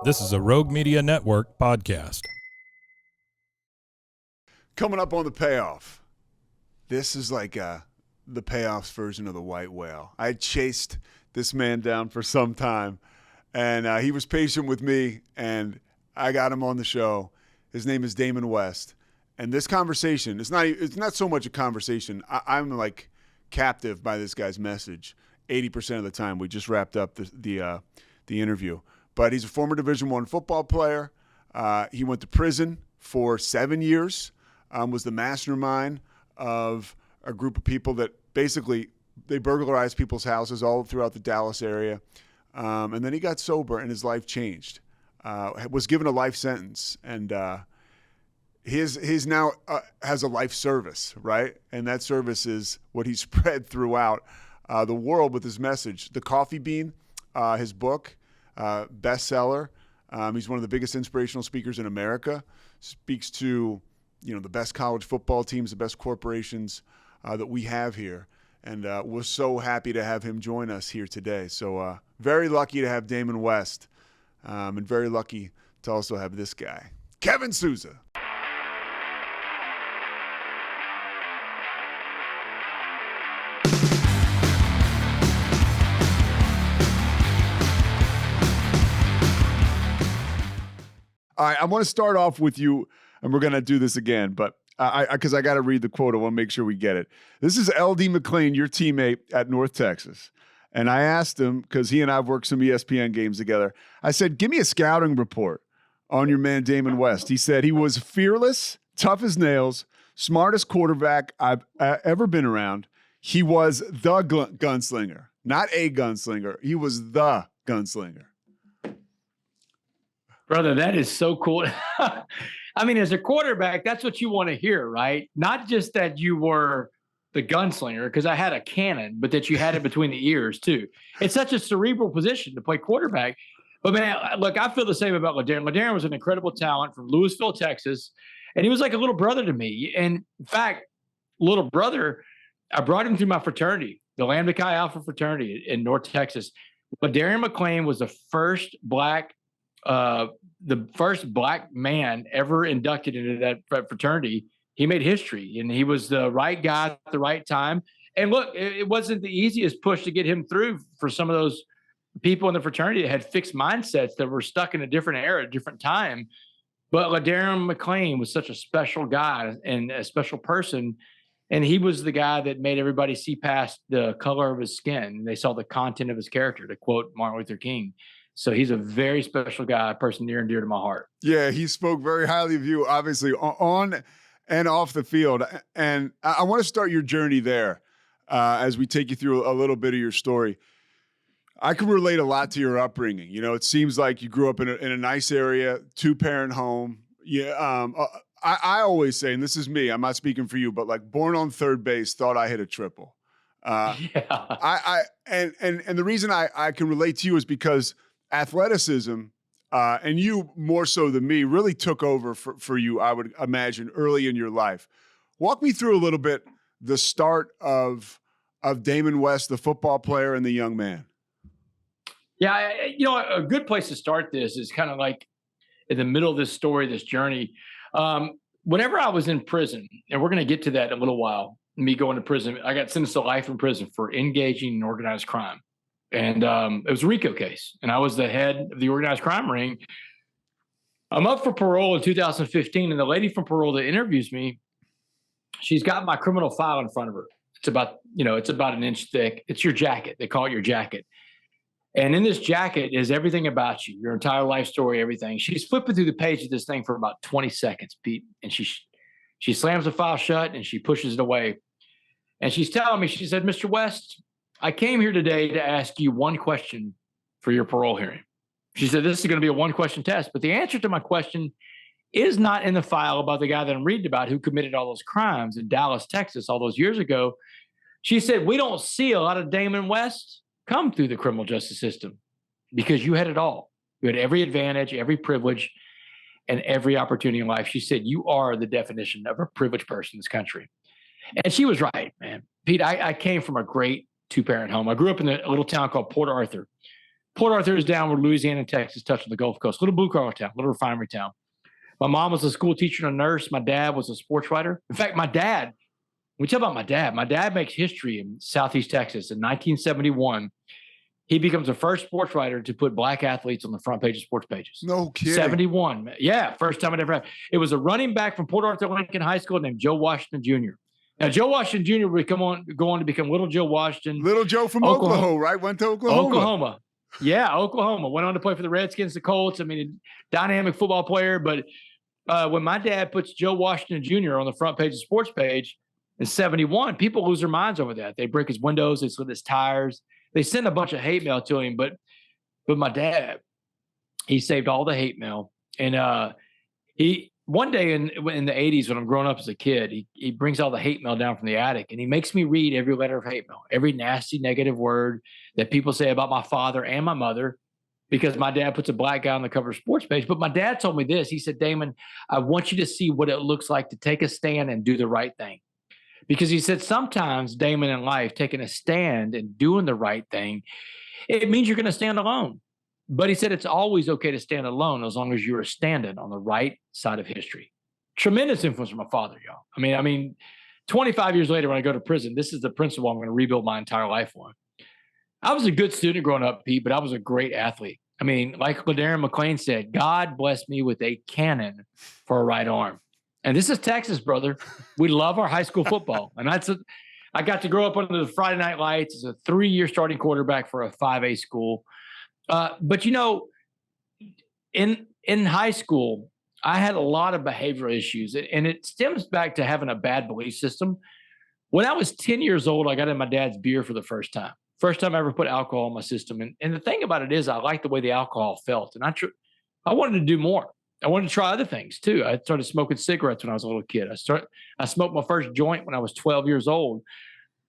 This is a Rogue Media Network podcast. Coming up on the Payoff. This is like the Payoff's version of the white whale. I chased this man down for some time, and he was patient with me, and I got him on the show. His name is Damon West. And this conversation, it's not so much a conversation. I'm like captive by this guy's message 80% of the time. We just wrapped up the interview. But he's a former Division I football player. He went to prison for 7 years, was the mastermind of a group of people that basically they burglarized people's houses all throughout the Dallas area. And then he got sober and his life changed. Was given a life sentence. And his now has a life service, right? And that service is what he spread throughout the world with his message. The Coffee Bean, his book, bestseller. He's one of the biggest inspirational speakers in America. Speaks to, the best college football teams, the best corporations that we have here. And we're so happy to have him join us here today. So very lucky to have Damon West, and very lucky to also have this guy, Kevin Souza. All right, I want to start off with you, and we're going to do this again, but because I got to read the quote, I want to make sure we get it. This is L.D. McLean, your teammate at North Texas, and I asked him, because he and I have worked some ESPN games together, I said, give me a scouting report on your man Damon West. He said he was fearless, tough as nails, smartest quarterback I've ever been around. He was the gunslinger, not a gunslinger. He was the gunslinger. Brother, that is so cool. I mean, as a quarterback, that's what you want to hear, right? Not just that you were the gunslinger, because I had a cannon, but that you had it between the ears, too. It's such a cerebral position to play quarterback. But, man, look, I feel the same about LaDarren. LaDarren was an incredible talent from Louisville, Texas, and he was like a little brother to me. And, in fact, little brother, I brought him through my fraternity, the Lambda Chi Alpha fraternity in North Texas. LaDarren McLean was the first black man ever inducted into that fraternity. He made history, and he was the right guy at the right time. And look, it wasn't the easiest push to get him through for some of those people in the fraternity that had fixed mindsets that were stuck in a different era, a different time. But LaDarren McLean was such a special guy and a special person. And he was the guy that made everybody see past the color of his skin. They saw the content of his character, to quote Martin Luther King. So he's a very special guy, a person near and dear to my heart. Yeah, he spoke very highly of you, obviously, on and off the field. And I want to start your journey there as we take you through a little bit of your story. I can relate a lot to your upbringing. It seems like you grew up in a nice area, two-parent home. Yeah, I always say, and this is me, I'm not speaking for you, but like born on third base, thought I hit a triple. Yeah. And the reason I can relate to you is because athleticism, and you more so than me, really took over for you, I would imagine, early in your life. Walk me through a little bit the start of Damon West, the football player, and the young man. Yeah, a good place to start this is kind of like in the middle of this story, this journey. Whenever I was in prison, and we're going to get to that in a little while, me going to prison, I got sentenced to life in prison for engaging in organized crime. And it was a RICO case, and I was the head of the organized crime ring. I'm up for parole in 2015, and the lady from parole that interviews me, she's got my criminal file in front of her. It's about an inch thick. It's your jacket. They call it your jacket. And in this jacket is everything about you, your entire life story, everything. She's flipping through the page of this thing for about 20 seconds, Pete, and she slams the file shut and she pushes it away. And she's telling me, she said, Mr. West, I came here today to ask you one question for your parole hearing. She said, this is going to be a one-question test, but the answer to my question is not in the file about the guy that I'm reading about who committed all those crimes in Dallas, Texas, all those years ago. She said, we don't see a lot of Damon West come through the criminal justice system because you had it all. You had every advantage, every privilege, and every opportunity in life. She said, you are the definition of a privileged person in this country. And she was right, man. Pete, I came from a great two-parent home. I grew up in a little town called Port Arthur. Port Arthur is down where Louisiana and Texas touch on the Gulf Coast. Little blue-collar town, little refinery town. My mom was a school teacher and a nurse. My dad was a sports writer. In fact, we talk about my dad. My dad makes history in Southeast Texas. In 1971, he becomes the first sports writer to put black athletes on the front page of sports pages. No kidding. 71. Yeah, first time it ever happened. It was a running back from Port Arthur Lincoln High School named Joe Washington Jr. Now, Joe Washington Jr. would go on to become Little Joe Washington. Little Joe from Oklahoma, right? Went to Oklahoma. Oklahoma. Yeah, Oklahoma. Went on to play for the Redskins, the Colts. I mean, a dynamic football player. But when my dad puts Joe Washington Jr. on the front page of the sports page in 71, people lose their minds over that. They break his windows. They slit his tires. They send a bunch of hate mail to him. But my dad, he saved all the hate mail. And he one day in the 80s when I'm growing up as a kid, he brings all the hate mail down from the attic, and he makes me read every letter of hate mail, every nasty negative word that people say about my father and my mother, because my dad puts a black guy on the cover of sports page. But my dad told me this. He said, Damon, I want you to see what it looks like to take a stand and do the right thing. Because he said sometimes, Damon, in life, taking a stand and doing the right thing, it means you're going to stand alone. But he said it's always okay to stand alone as long as you're standing on the right side of history. Tremendous influence from my father, y'all. I mean, 25 years later when I go to prison, this is the principle I'm going to rebuild my entire life on. I was a good student growing up, Pete, but I was a great athlete. I mean, like LaDarren McClain said, God blessed me with a cannon for a right arm. And this is Texas, brother. We love our high school football. And I got to grow up under the Friday night lights as a 3-year starting quarterback for a 5A school. But, you know, in high school, I had a lot of behavioral issues, and it stems back to having a bad belief system. When I was 10 years old, I got in my dad's beer for the first time. First time I ever put alcohol in my system. And the thing about it is I liked the way the alcohol felt, and I wanted to do more. I wanted to try other things too. I started smoking cigarettes when I was a little kid. I smoked my first joint when I was 12 years old.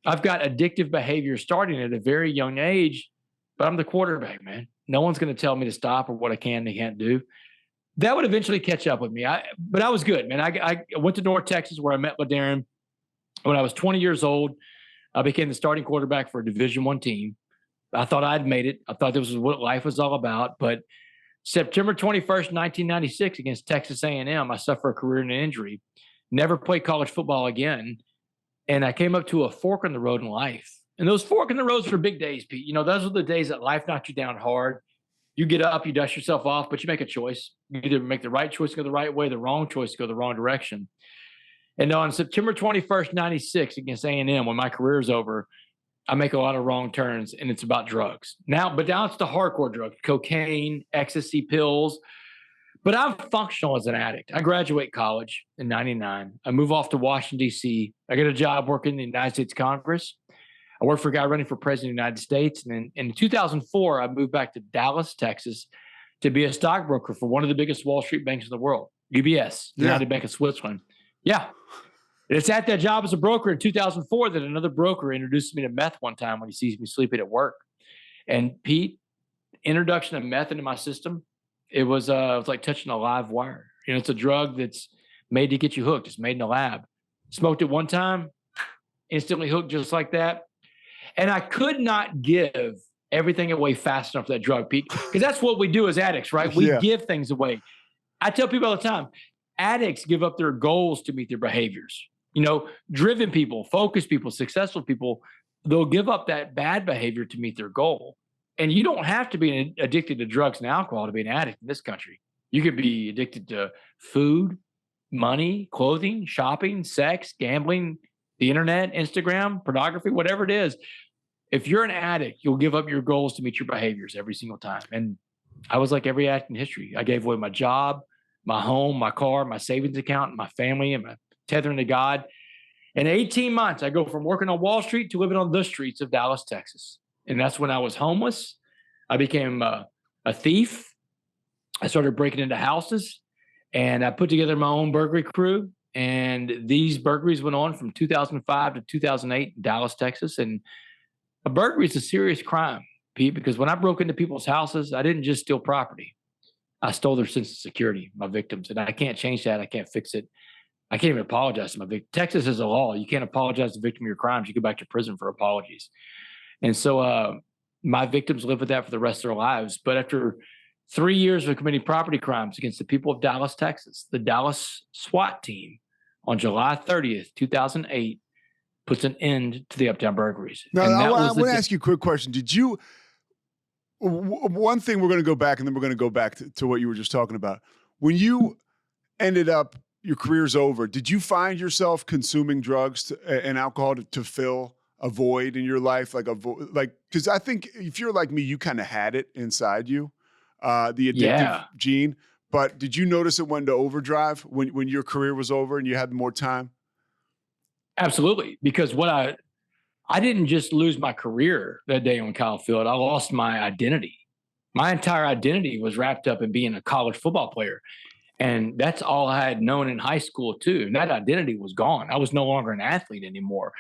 I've got addictive behavior starting at a very young age, but I'm the quarterback, man. No one's going to tell me to stop or what I can and can't do. That would eventually catch up with me. But I was good, man. I went to North Texas where I met LaDarren. When I was 20 years old, I became the starting quarterback for a Division I team. I thought I'd made it. I thought this was what life was all about. But September 21st, 1996, against Texas A&M, I suffered a career-ending injury. Never played college football again. And I came up to a fork in the road in life. And those fork in the roads were big days, Pete. You know, those are the days that life knocked you down hard. You get up, you dust yourself off, but you make a choice. You either make the right choice, go the right way, the wrong choice, go the wrong direction. And on September 21st, 96, against A&M, when my career is over, I make a lot of wrong turns, and it's about drugs. Now it's the hardcore drugs, cocaine, ecstasy pills. But I'm functional as an addict. I graduate college in 99. I move off to Washington, D.C. I get a job working in the United States Congress. I worked for a guy running for president of the United States. And then in 2004, I moved back to Dallas, Texas, to be a stockbroker for one of the biggest Wall Street banks in the world, UBS, United Bank of Switzerland. Yeah. It's at that job as a broker in 2004 that another broker introduced me to meth one time when he sees me sleeping at work. And Pete, introduction of meth into my system, it was like touching a live wire. You know, it's a drug that's made to get you hooked. It's made in a lab. Smoked it one time, instantly hooked just like that. And I could not give everything away fast enough for that drug, Pete, because that's what we do as addicts, right? We give things away. I tell people all the time, addicts give up their goals to meet their behaviors. You know, driven people, focused people, successful people, they'll give up that bad behavior to meet their goal. And you don't have to be addicted to drugs and alcohol to be an addict in this country. You could be addicted to food, money, clothing, shopping, sex, gambling, the internet, Instagram, pornography, whatever it is. If you're an addict, you'll give up your goals to meet your behaviors every single time. And I was like every addict in history. I gave away my job, my home, my car, my savings account, my family, and my tethering to God. In 18 months, I go from working on Wall Street to living on the streets of Dallas, Texas. And that's when I was homeless. I became a thief. I started breaking into houses, and I put together my own burglary crew. And these burglaries went on from 2005 to 2008 in Dallas, Texas. And a burglary is a serious crime, Pete, because when I broke into people's houses, I didn't just steal property. I stole their sense of security, my victims. And I can't change that. I can't fix it. I can't even apologize to my victim. Texas has a law. You can't apologize to the victim of your crimes. You go back to prison for apologies. And so my victims live with that for the rest of their lives. But after 3 years of committing property crimes against the people of Dallas, Texas, the Dallas SWAT team on July 30th, 2008, puts an end to the Uptown burglaries. Now, And I that want was to ask you a quick question. Did you, one thing we're going to go back, and then we're going to go back to what you were just talking about. When you ended up, your career's over, did you find yourself consuming drugs and alcohol to fill a void in your life? Because I think if you're like me, you kind of had it inside you, the addictive gene. But did you notice it went to overdrive when your career was over and you had more time? Absolutely. Because I didn't just lose my career that day on Kyle Field. I lost my identity. My entire identity was wrapped up in being a college football player. And that's all I had known in high school too. And that identity was gone. I was no longer an athlete anymore.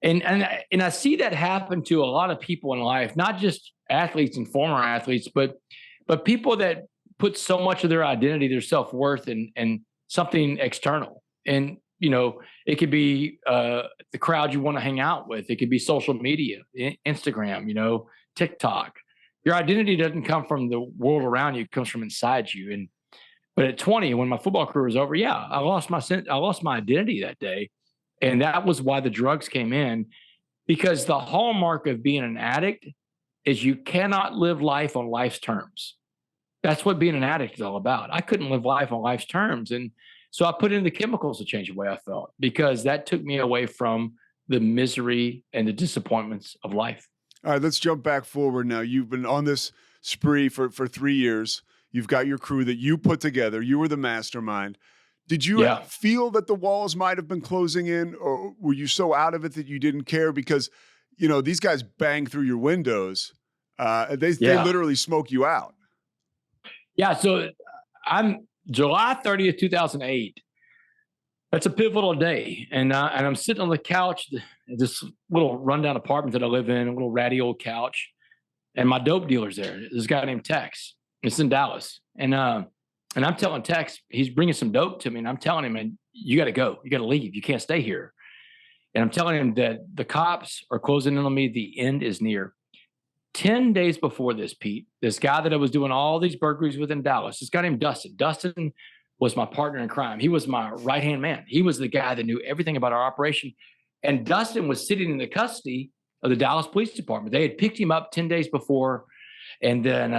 And I see that happen to a lot of people in life, not just athletes and former athletes, but people that put so much of their identity, their self-worth in something external. And, you know, it could be the crowd you want to hang out with. It could be social media, Instagram, you know, TikTok. Your identity doesn't come from the world around you. It comes from inside you. But at 20, when my football career was over, I lost my identity that day. And that was why the drugs came in, because the hallmark of being an addict is you cannot live life on life's terms. That's what being an addict is all about. I couldn't live life on life's terms. And so I put in the chemicals to change the way I felt, because that took me away from the misery and the disappointments of life. All right, let's jump back forward now. You've been on this spree for 3 years. You've got your crew that you put together. You were the mastermind. Did you feel that the walls might have been closing in, or were you so out of it that you didn't care? Because, you know, these guys bang through your windows. They literally smoke you out. Yeah, so I'm July 30th, 2008. That's a pivotal day. And I'm sitting on the couch, this little rundown apartment that I live in, a little ratty old couch. And my dope dealer's there. This guy named Tex. It's in Dallas. And I'm telling Tex, he's bringing some dope to me. And I'm telling him, man, you got to go. You got to leave. You can't stay here. And I'm telling him that the cops are closing in on me. The end is near. 10 days before this, Pete, this guy that I was doing all these burglaries with in Dallas, this guy named Dustin. Dustin was my partner in crime. He was my right-hand man. He was the guy that knew everything about our operation. And Dustin was sitting in the custody of the Dallas Police Department. They had picked him up 10 days before. And then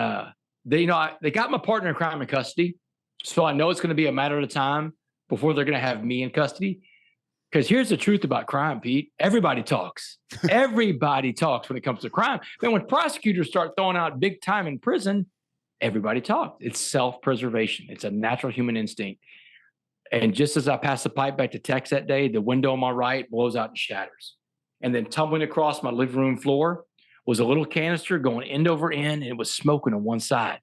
they got my partner in crime in custody. So I know it's going to be a matter of time before they're going to have me in custody. Because here's the truth about crime, Pete. Everybody talks. Everybody talks when it comes to crime. Then when prosecutors start throwing out big time in prison, everybody talks. It's self-preservation. It's a natural human instinct. And just as I passed the pipe back to Tex that day, the window on my right blows out and shatters. And then tumbling across my living room floor was a little canister going end over end, and it was smoking on one side.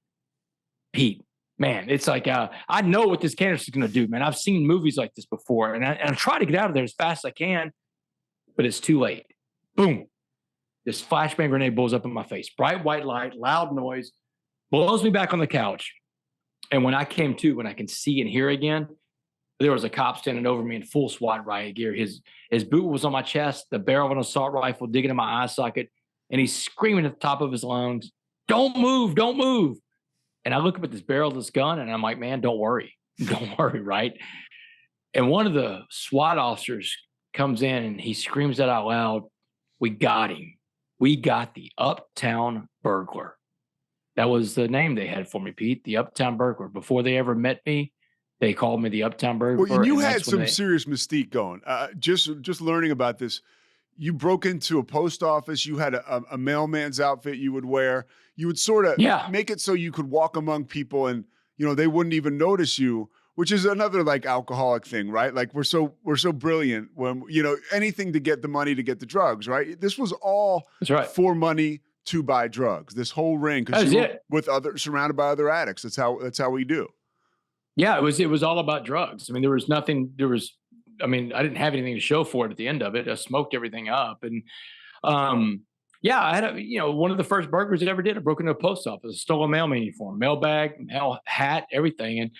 Pete, man, it's like, I know what this canister is going to do, man. I've seen movies like this before, and I try to get out of there as fast as I can, but it's too late. Boom. This flashbang grenade blows up in my face. Bright white light, loud noise, blows me back on the couch. And when I came to, when I can see and hear again, there was a cop standing over me in full SWAT riot gear. His boot was on my chest, the barrel of an assault rifle digging in my eye socket, and he's screaming at the top of his lungs, "Don't move, don't move." And I look up at this barrel of this gun, and I'm like, man, don't worry. Don't worry, right? And one of the SWAT officers comes in, and he screams that out loud, "We got him. We got the Uptown burglar." That was the name they had for me, Pete, the Uptown burglar. Before they ever met me, they called me the Uptown burglar. Well, and you had some serious mystique going. Just learning about this, you broke into a post office. You had a mailman's outfit you would wear. You would sort of make it so you could walk among people and, you know, they wouldn't even notice you, which is another like alcoholic thing, right? Like we're so brilliant when, you know, anything to get the money to get the drugs, right? This was all for money to buy drugs. This whole ring, because you were surrounded by other addicts. That's how we do. Yeah, it was all about drugs. I mean, I didn't have anything to show for it at the end of it. I smoked everything up. And I had one of the first burglaries I ever did. I broke into a post office, stole a mailman uniform, mail bag, mail hat, everything. And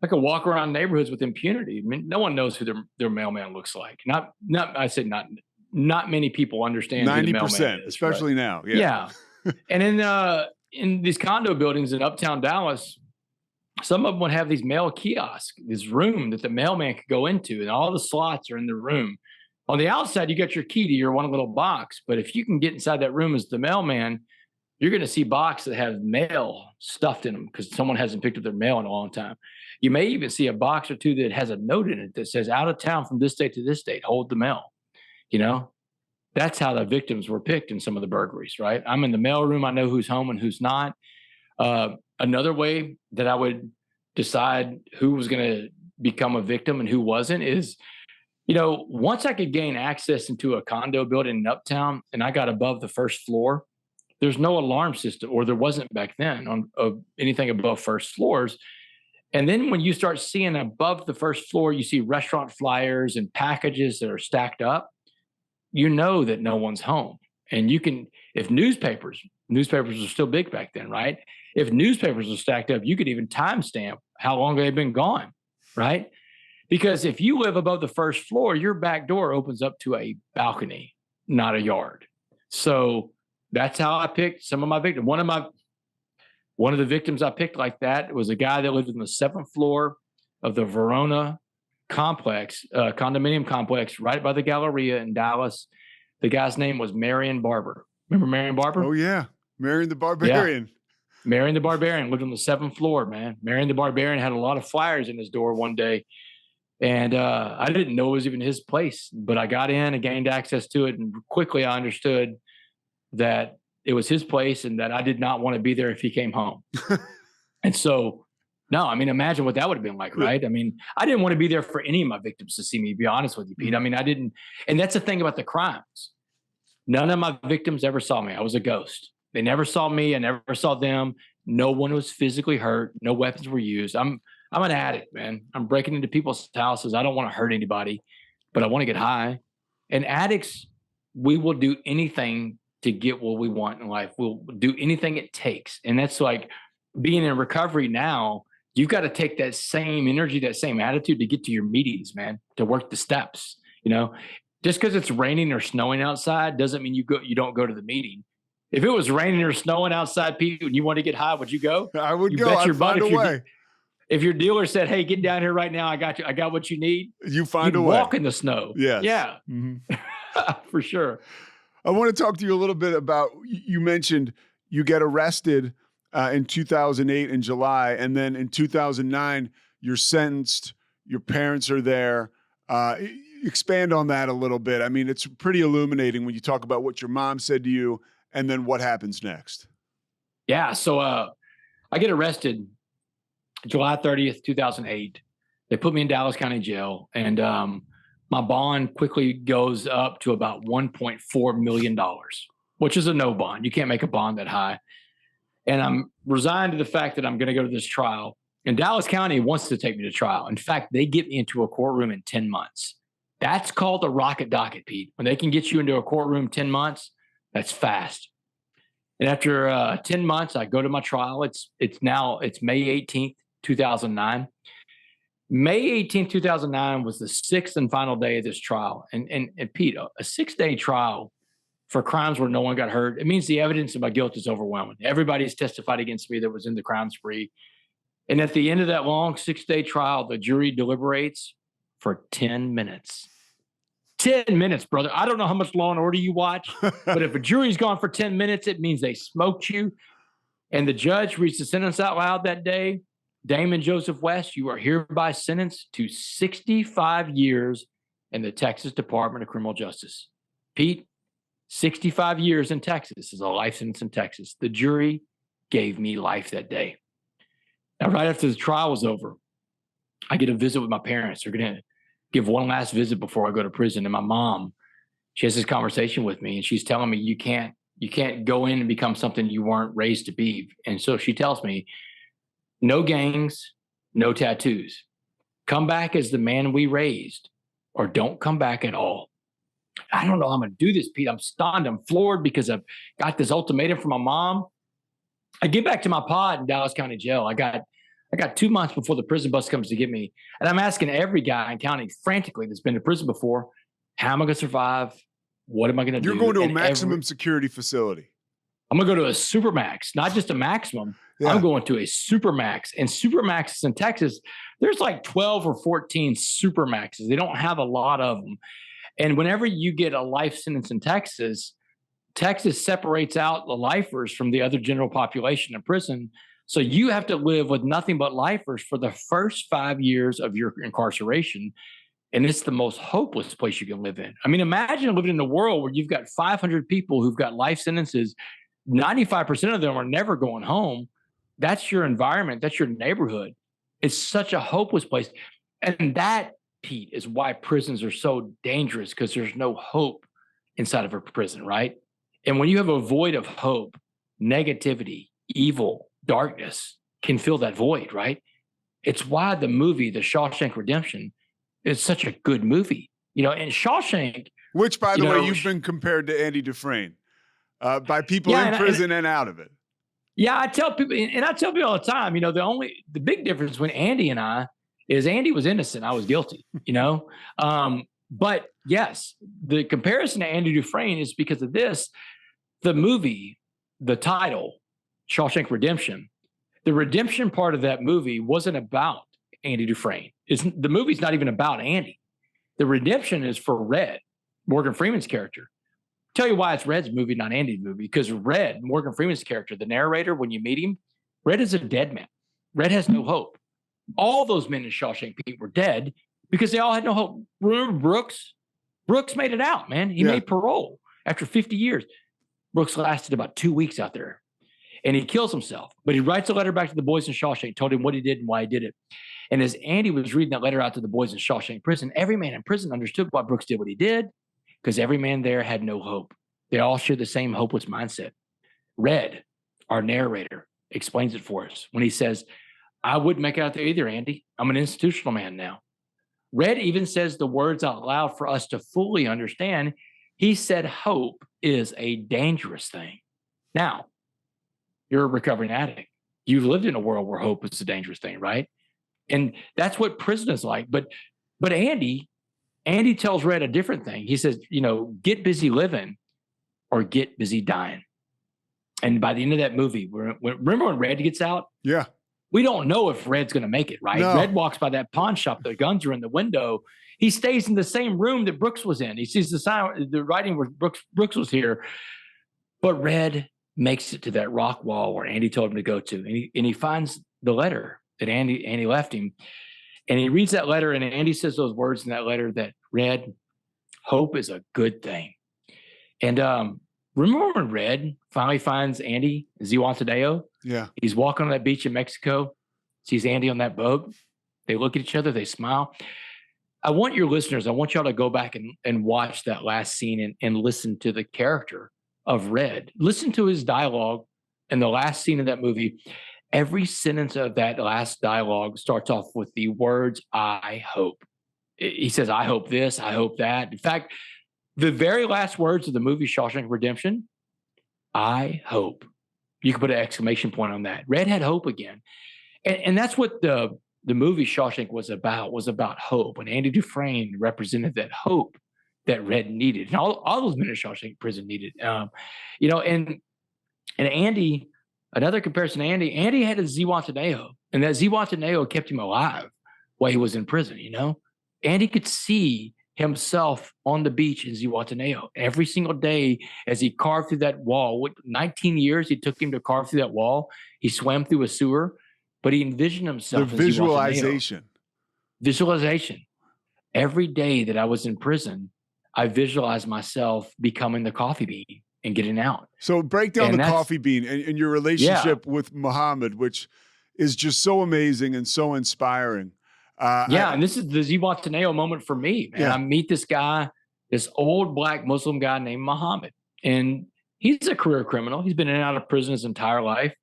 I could walk around neighborhoods with impunity. I mean, no one knows who their mailman looks like. Not many people understand 90%, who the mailman is, especially now. Yeah. And in these condo buildings in uptown Dallas, some of them would have these mail kiosks, this room that the mailman could go into, and all the slots are in the room. On the outside, you got your key to your one little box. But if you can get inside that room as the mailman, you're going to see boxes that have mail stuffed in them because someone hasn't picked up their mail in a long time. You may even see a box or two that has a note in it that says out of town from this date to this date, hold the mail. You know, that's how the victims were picked in some of the burglaries, right? I'm in the mail room. I know who's home and who's not. Another way that I would decide who was going to become a victim and who wasn't is, once I could gain access into a condo building in Uptown and I got above the first floor, there's no alarm system, or there wasn't back then on anything above first floors. And then when you start seeing above the first floor, you see restaurant flyers and packages that are stacked up, you know that no one's home. And you can, if newspapers are still big back then, right? If newspapers are stacked up, you could even timestamp how long they've been gone, right? Because if you live above the first floor, your back door opens up to a balcony, not a yard. So that's how I picked some of my victims. One of the victims I picked like that was a guy that lived on the 7th floor of the Verona complex, condominium complex right by the Galleria in Dallas. The guy's name was Marion Barber. Remember Marion Barber? Oh, yeah. Marion the Barbarian. Yeah. Marion the Barbarian lived on the 7th floor, man. Marion the Barbarian had a lot of flyers in his door one day. And I didn't know it was even his place, but I got in and gained access to it. And quickly I understood that it was his place and that I did not want to be there if he came home. And so, no, I mean, imagine what that would have been like, right? I mean, I didn't want to be there for any of my victims to see me, to be honest with you, Pete. I mean, I didn't. And that's the thing about the crimes. None of my victims ever saw me. I was a ghost. They never saw me. I never saw them. No one was physically hurt. No weapons were used. I'm an addict, man. I'm breaking into people's houses. I don't want to hurt anybody, but I want to get high. And addicts, we will do anything to get what we want in life. We'll do anything it takes. And that's like being in recovery now, you've got to take that same energy, that same attitude to get to your meetings, man, to work the steps. Just because it's raining or snowing outside doesn't mean you don't go to the meeting. If it was raining or snowing outside, Pete, and you want to get high, would you go? I would go. I'd find a way. If your dealer said, "Hey, get down here right now. I got you. I got what you need." You find a way. Walk in the snow. Yes. Yeah. Mm-hmm. For sure. I want to talk to you a little bit about, you mentioned you get arrested in 2008 in July, and then in 2009, you're sentenced. Your parents are there. Expand on that a little bit. I mean, it's pretty illuminating when you talk about what your mom said to you and then what happens next. Yeah. So I get arrested July 30th, 2008. They put me in Dallas County Jail, and my bond quickly goes up to about $1.4 million, which is a no bond. You can't make a bond that high. And I'm resigned to the fact that I'm going to go to this trial. And Dallas County wants to take me to trial. In fact, they get me into a courtroom in 10 months. That's called a rocket docket, Pete. When they can get you into a courtroom 10 months, that's fast. And after 10 months, I go to my trial. It's May 18th, 2009. May 18th, 2009 was the 6th and final day of this trial. And Pete, a 6-day trial for crimes where no one got hurt, it means the evidence of my guilt is overwhelming. Everybody's testified against me that was in the crime spree. And at the end of that long 6-day trial, the jury deliberates for 10 minutes. 10 minutes, brother. I don't know how much Law and Order you watch, but if a jury's gone for 10 minutes, it means they smoked you. And the judge reads the sentence out loud that day. Damon Joseph West, you are hereby sentenced to 65 years in the Texas Department of Criminal Justice. Pete, 65 years in Texas is a life sentence in Texas. The jury gave me life that day. Now, right after the trial was over, I get a visit with my parents. They're going to give one last visit before I go to prison. And my mom, she has this conversation with me, and she's telling me, you can't go in and become something you weren't raised to be. And so she tells me, no gangs, no tattoos. Come back as the man we raised, or don't come back at all. I don't know how I'm going to do this, Pete. I'm stunned. I'm floored because I've got this ultimatum from my mom. I get back to my pod in Dallas County Jail. I got 2 months before the prison bus comes to get me. And I'm asking every guy in county frantically that's been to prison before, how am I going to survive? What am I going to do? You're going to a maximum security facility. I'm going to go to a supermax, not just a maximum. Yeah. I'm going to a supermax. And supermaxes in Texas, there's like 12 or 14 supermaxes. They don't have a lot of them. And whenever you get a life sentence in Texas, Texas separates out the lifers from the other general population in prison. So you have to live with nothing but lifers for the first 5 years of your incarceration. And it's the most hopeless place you can live in. I mean, imagine living in a world where you've got 500 people who've got life sentences. 95% of them are never going home. That's your environment. That's your neighborhood. It's such a hopeless place. And that, Pete, is why prisons are so dangerous, because there's no hope inside of a prison, right? And when you have a void of hope, negativity, evil, darkness can fill that void, right? It's why the movie, The Shawshank Redemption, is such a good movie. You know, and Shawshank. Which, by the way, you've been compared to Andy Dufresne by people in prison and out of it. Yeah, I tell people, and I tell people all the time, you know, the big difference between Andy and I is Andy was innocent. I was guilty, you know? But yes, the comparison to Andy Dufresne is because of this. The movie, the title, Shawshank Redemption, the redemption part of that movie wasn't about Andy Dufresne. The movie's not even about Andy. The redemption is for Red, Morgan Freeman's character. Tell you why it's Red's movie, not Andy's movie, because Red, Morgan Freeman's character, the narrator, when you meet him, Red is a dead man. Red has no hope. All those men in Shawshank Pete were dead because they all had no hope. Remember Brooks? Brooks made it out, man. He made parole after 50 years. Brooks lasted about 2 weeks out there, and he kills himself. But he writes a letter back to the boys in Shawshank, told him what he did and why he did it. And as Andy was reading that letter out to the boys in Shawshank prison, every man in prison understood why Brooks did what he did, because every man there had no hope. They all shared the same hopeless mindset. Red, our narrator, explains it for us when he says, I wouldn't make it out there either, Andy. I'm an institutional man now. Red even says the words out loud for us to fully understand. He said, hope is a dangerous thing. Now, you're a recovering addict. You've lived in a world where hope is a dangerous thing, right? And that's what prison is like. But Andy tells Red a different thing. He says, you know, get busy living or get busy dying. And by the end of that movie, remember when Red gets out? Yeah. We don't know if Red's going to make it, right? No. Red walks by that pawn shop. The guns are in the window. He stays in the same room that Brooks was in. He sees the writing where Brooks was here. But Red makes it to that rock wall where Andy told him to go to. And he finds the letter that Andy left him. And he reads that letter, and Andy says those words in that letter that, Red, hope is a good thing. And remember when Red finally finds Andy, Zihuatanejo? Yeah. He's walking on that beach in Mexico, sees Andy on that boat. They look at each other, they smile. I want your listeners, I want y'all to go back and watch that last scene and listen to the character of Red. Listen to his dialogue in the last scene of that movie. Every sentence of that last dialogue starts off with the words, I hope. He says, I hope this, I hope that. In fact, the very last words of the movie Shawshank Redemption, I hope. You can put an exclamation point on that. Red had hope again. And that's what the movie Shawshank was about hope. And Andy Dufresne represented that hope that Red needed. And all those men in Shawshank prison needed. You know, and Andy, another comparison to Andy had a Zihuatanejo. And that Zihuatanejo kept him alive while he was in prison, you know? Andy could see himself on the beach in Zihuatanejo every single day as he carved through that wall. 19 years it took him to carve through that wall. He swam through a sewer, but he envisioned himself. The visualization. Visualization. Every day that I was in prison, I visualized myself becoming the coffee bean and getting out. So break down the coffee bean and your relationship with Muhammad, which is just so amazing and so inspiring. And this is the Zihuatanejo moment for me, man. I meet this guy, this old black Muslim guy named Muhammad, and he's a career criminal. He's been in and out of prison his entire life,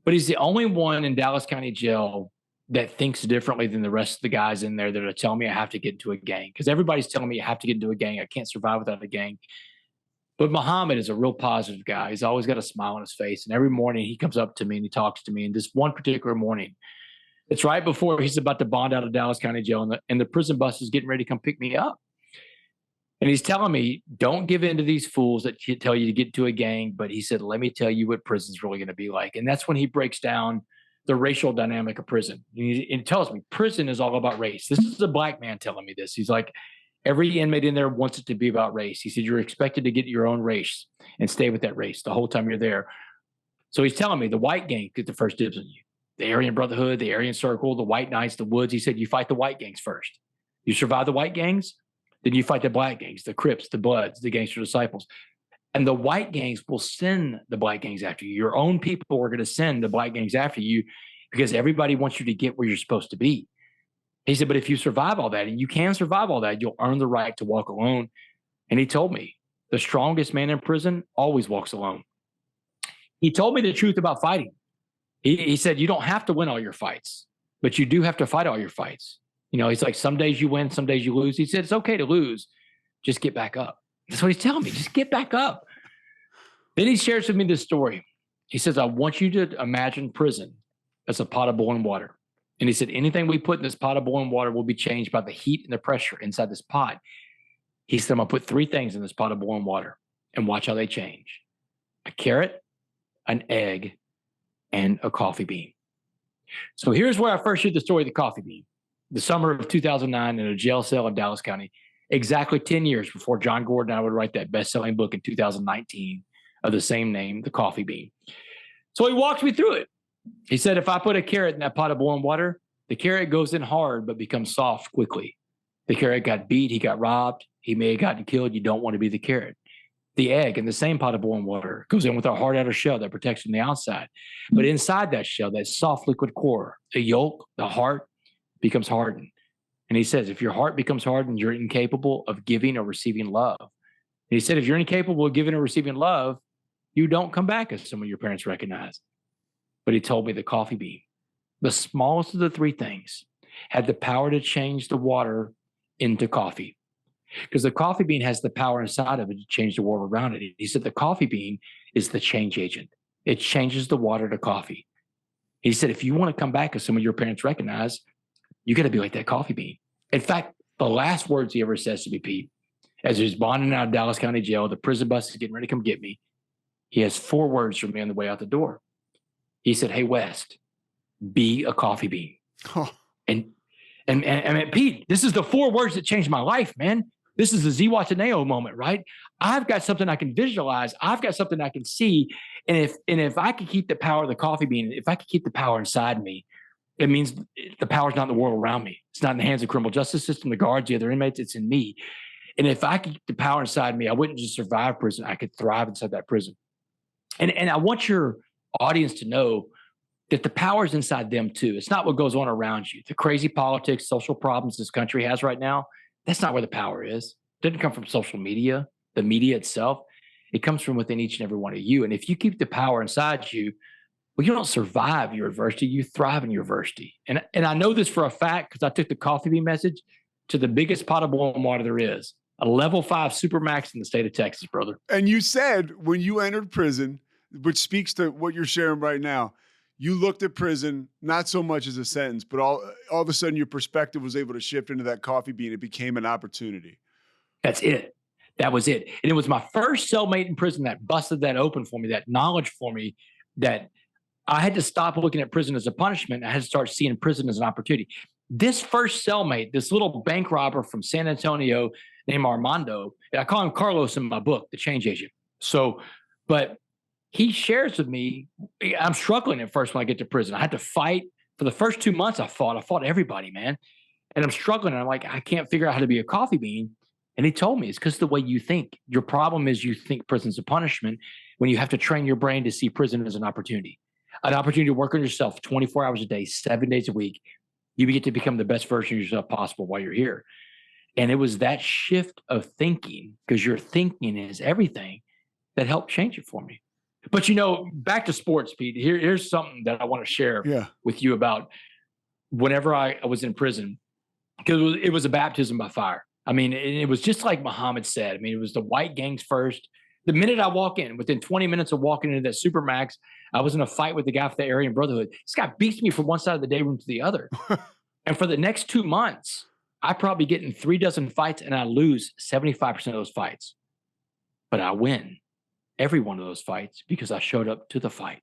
but he's the only one in Dallas County Jail that thinks differently than the rest of the guys in there that are telling me I have to get into a gang, because everybody's telling me I have to get into a gang. I can't survive without a gang. But Muhammad is a real positive guy. He's always got a smile on his face, and every morning he comes up to me and he talks to me. And this one particular morning, it's right before he's about to bond out of Dallas County Jail, and the prison bus is getting ready to come pick me up. And he's telling me, don't give in to these fools that tell you to get into a gang. But he said, let me tell you what prison's really going to be like. And that's when he breaks down the racial dynamic of prison. And he tells me prison is all about race. This is a black man telling me this. He's like, every inmate in there wants it to be about race. He said, you're expected to get your own race and stay with that race the whole time you're there. So he's telling me the white gang get the first dibs on you. The Aryan Brotherhood, the Aryan Circle, the White Knights, the Woods. He said, you fight the white gangs first. You survive the white gangs, then you fight the black gangs, the Crips, the Bloods, the Gangster Disciples. And the white gangs will send the black gangs after you. Your own people are going to send the black gangs after you because everybody wants you to get where you're supposed to be. He said, but if you survive all that, and you can survive all that, you'll earn the right to walk alone. And he told me, the strongest man in prison always walks alone. He told me the truth about fighting. He said, you don't have to win all your fights, but you do have to fight all your fights. You know, he's like, some days you win, some days you lose. He said, it's okay to lose. Just get back up. That's what he's telling me. Just get back up. Then he shares with me this story. He says, I want you to imagine prison as a pot of boiling water. And he said, anything we put in this pot of boiling water will be changed by the heat and the pressure inside this pot. He said, I'm going to put 3 things in this pot of boiling water and watch how they change. A carrot, an egg, and a coffee bean. So here's where I first heard the story of the coffee bean. The summer of 2009 in a jail cell in Dallas County, exactly 10 years before John Gordon and I would write that best-selling book in 2019 of the same name, The Coffee Bean. So he walked me through it. He said, if I put a carrot in that pot of boiling water, the carrot goes in hard but becomes soft quickly. The carrot got beat, he got robbed, he may have gotten killed. You don't want to be the carrot. The egg in the same pot of boiling water goes in with a hard outer shell that protects from the outside. But inside that shell, that soft liquid core, the yolk, the heart, becomes hardened. And he says, if your heart becomes hardened, you're incapable of giving or receiving love. And he said, if you're incapable of giving or receiving love, you don't come back as some of your parents recognize. But he told me the coffee bean, the smallest of the 3 things, had the power to change the water into coffee. Because the coffee bean has the power inside of it to change the world around it. He said the coffee bean is the change agent. It changes the water to coffee. He said, if you want to come back as some of your parents recognize, you got to be like that coffee bean. In fact, the last words he ever says to me, Pete, as he's bonding out of Dallas County Jail, the prison bus is getting ready to come get me. He has 4 words for me on the way out the door. He said, hey, West, be a coffee bean. Oh. And Pete, this is the 4 words that changed my life, man. This is the Ziwataneo moment, right? I've got something I can visualize. I've got something I can see. And if I could keep the power of the coffee bean, if I could keep the power inside me, it means the power's not in the world around me. It's not in the hands of the criminal justice system, the guards, the other inmates. It's in me. And if I could keep the power inside me, I wouldn't just survive prison. I could thrive inside that prison. And I want your audience to know that the power is inside them too. It's not what goes on around you. The crazy politics, social problems this country has right now, that's not where the power is. It doesn't come from social media, the media itself. It comes from within each and every one of you. And if you keep the power inside you, well, you don't survive your adversity, you thrive in your adversity. And I know this for a fact because I took the coffee bean message to the biggest pot of boiling water there is, a level 5 Supermax in the state of Texas, brother. And you said when you entered prison, which speaks to what you're sharing right now, you looked at prison not so much as a sentence, but all of a sudden your perspective was able to shift into that coffee bean. It became an opportunity. That's it. That was it. And it was my first cellmate in prison that busted that open for me, that knowledge for me, that I had to stop looking at prison as a punishment. I had to start seeing prison as an opportunity. This first cellmate, this little bank robber from San Antonio named Armando, I call him Carlos in my book, The Change Agent. So, but he shares with me, I'm struggling at first when I get to prison. I had to fight. For the first 2 months, I fought everybody, man. And I'm struggling. And I'm like, I can't figure out how to be a coffee bean. And he told me it's because of the way you think. Your problem is you think prison's a punishment when you have to train your brain to see prison as an opportunity to work on yourself 24 hours a day, 7 days a week. You get to become the best version of yourself possible while you're here. And it was that shift of thinking, because your thinking is everything, that helped change it for me. But, back to sports, Pete, here's something that I want to share with you about whenever I was in prison, because it was a baptism by fire. I mean, it was just like Muhammad said. I mean, it was the white gangs first. The minute I walk in, within 20 minutes of walking into that Supermax, I was in a fight with the guy from the Aryan Brotherhood. This guy beats me from one side of the day room to the other. And for the next 2 months, I probably get in 3 dozen fights and I lose 75% of those fights. But I win every one of those fights because I showed up to the fight.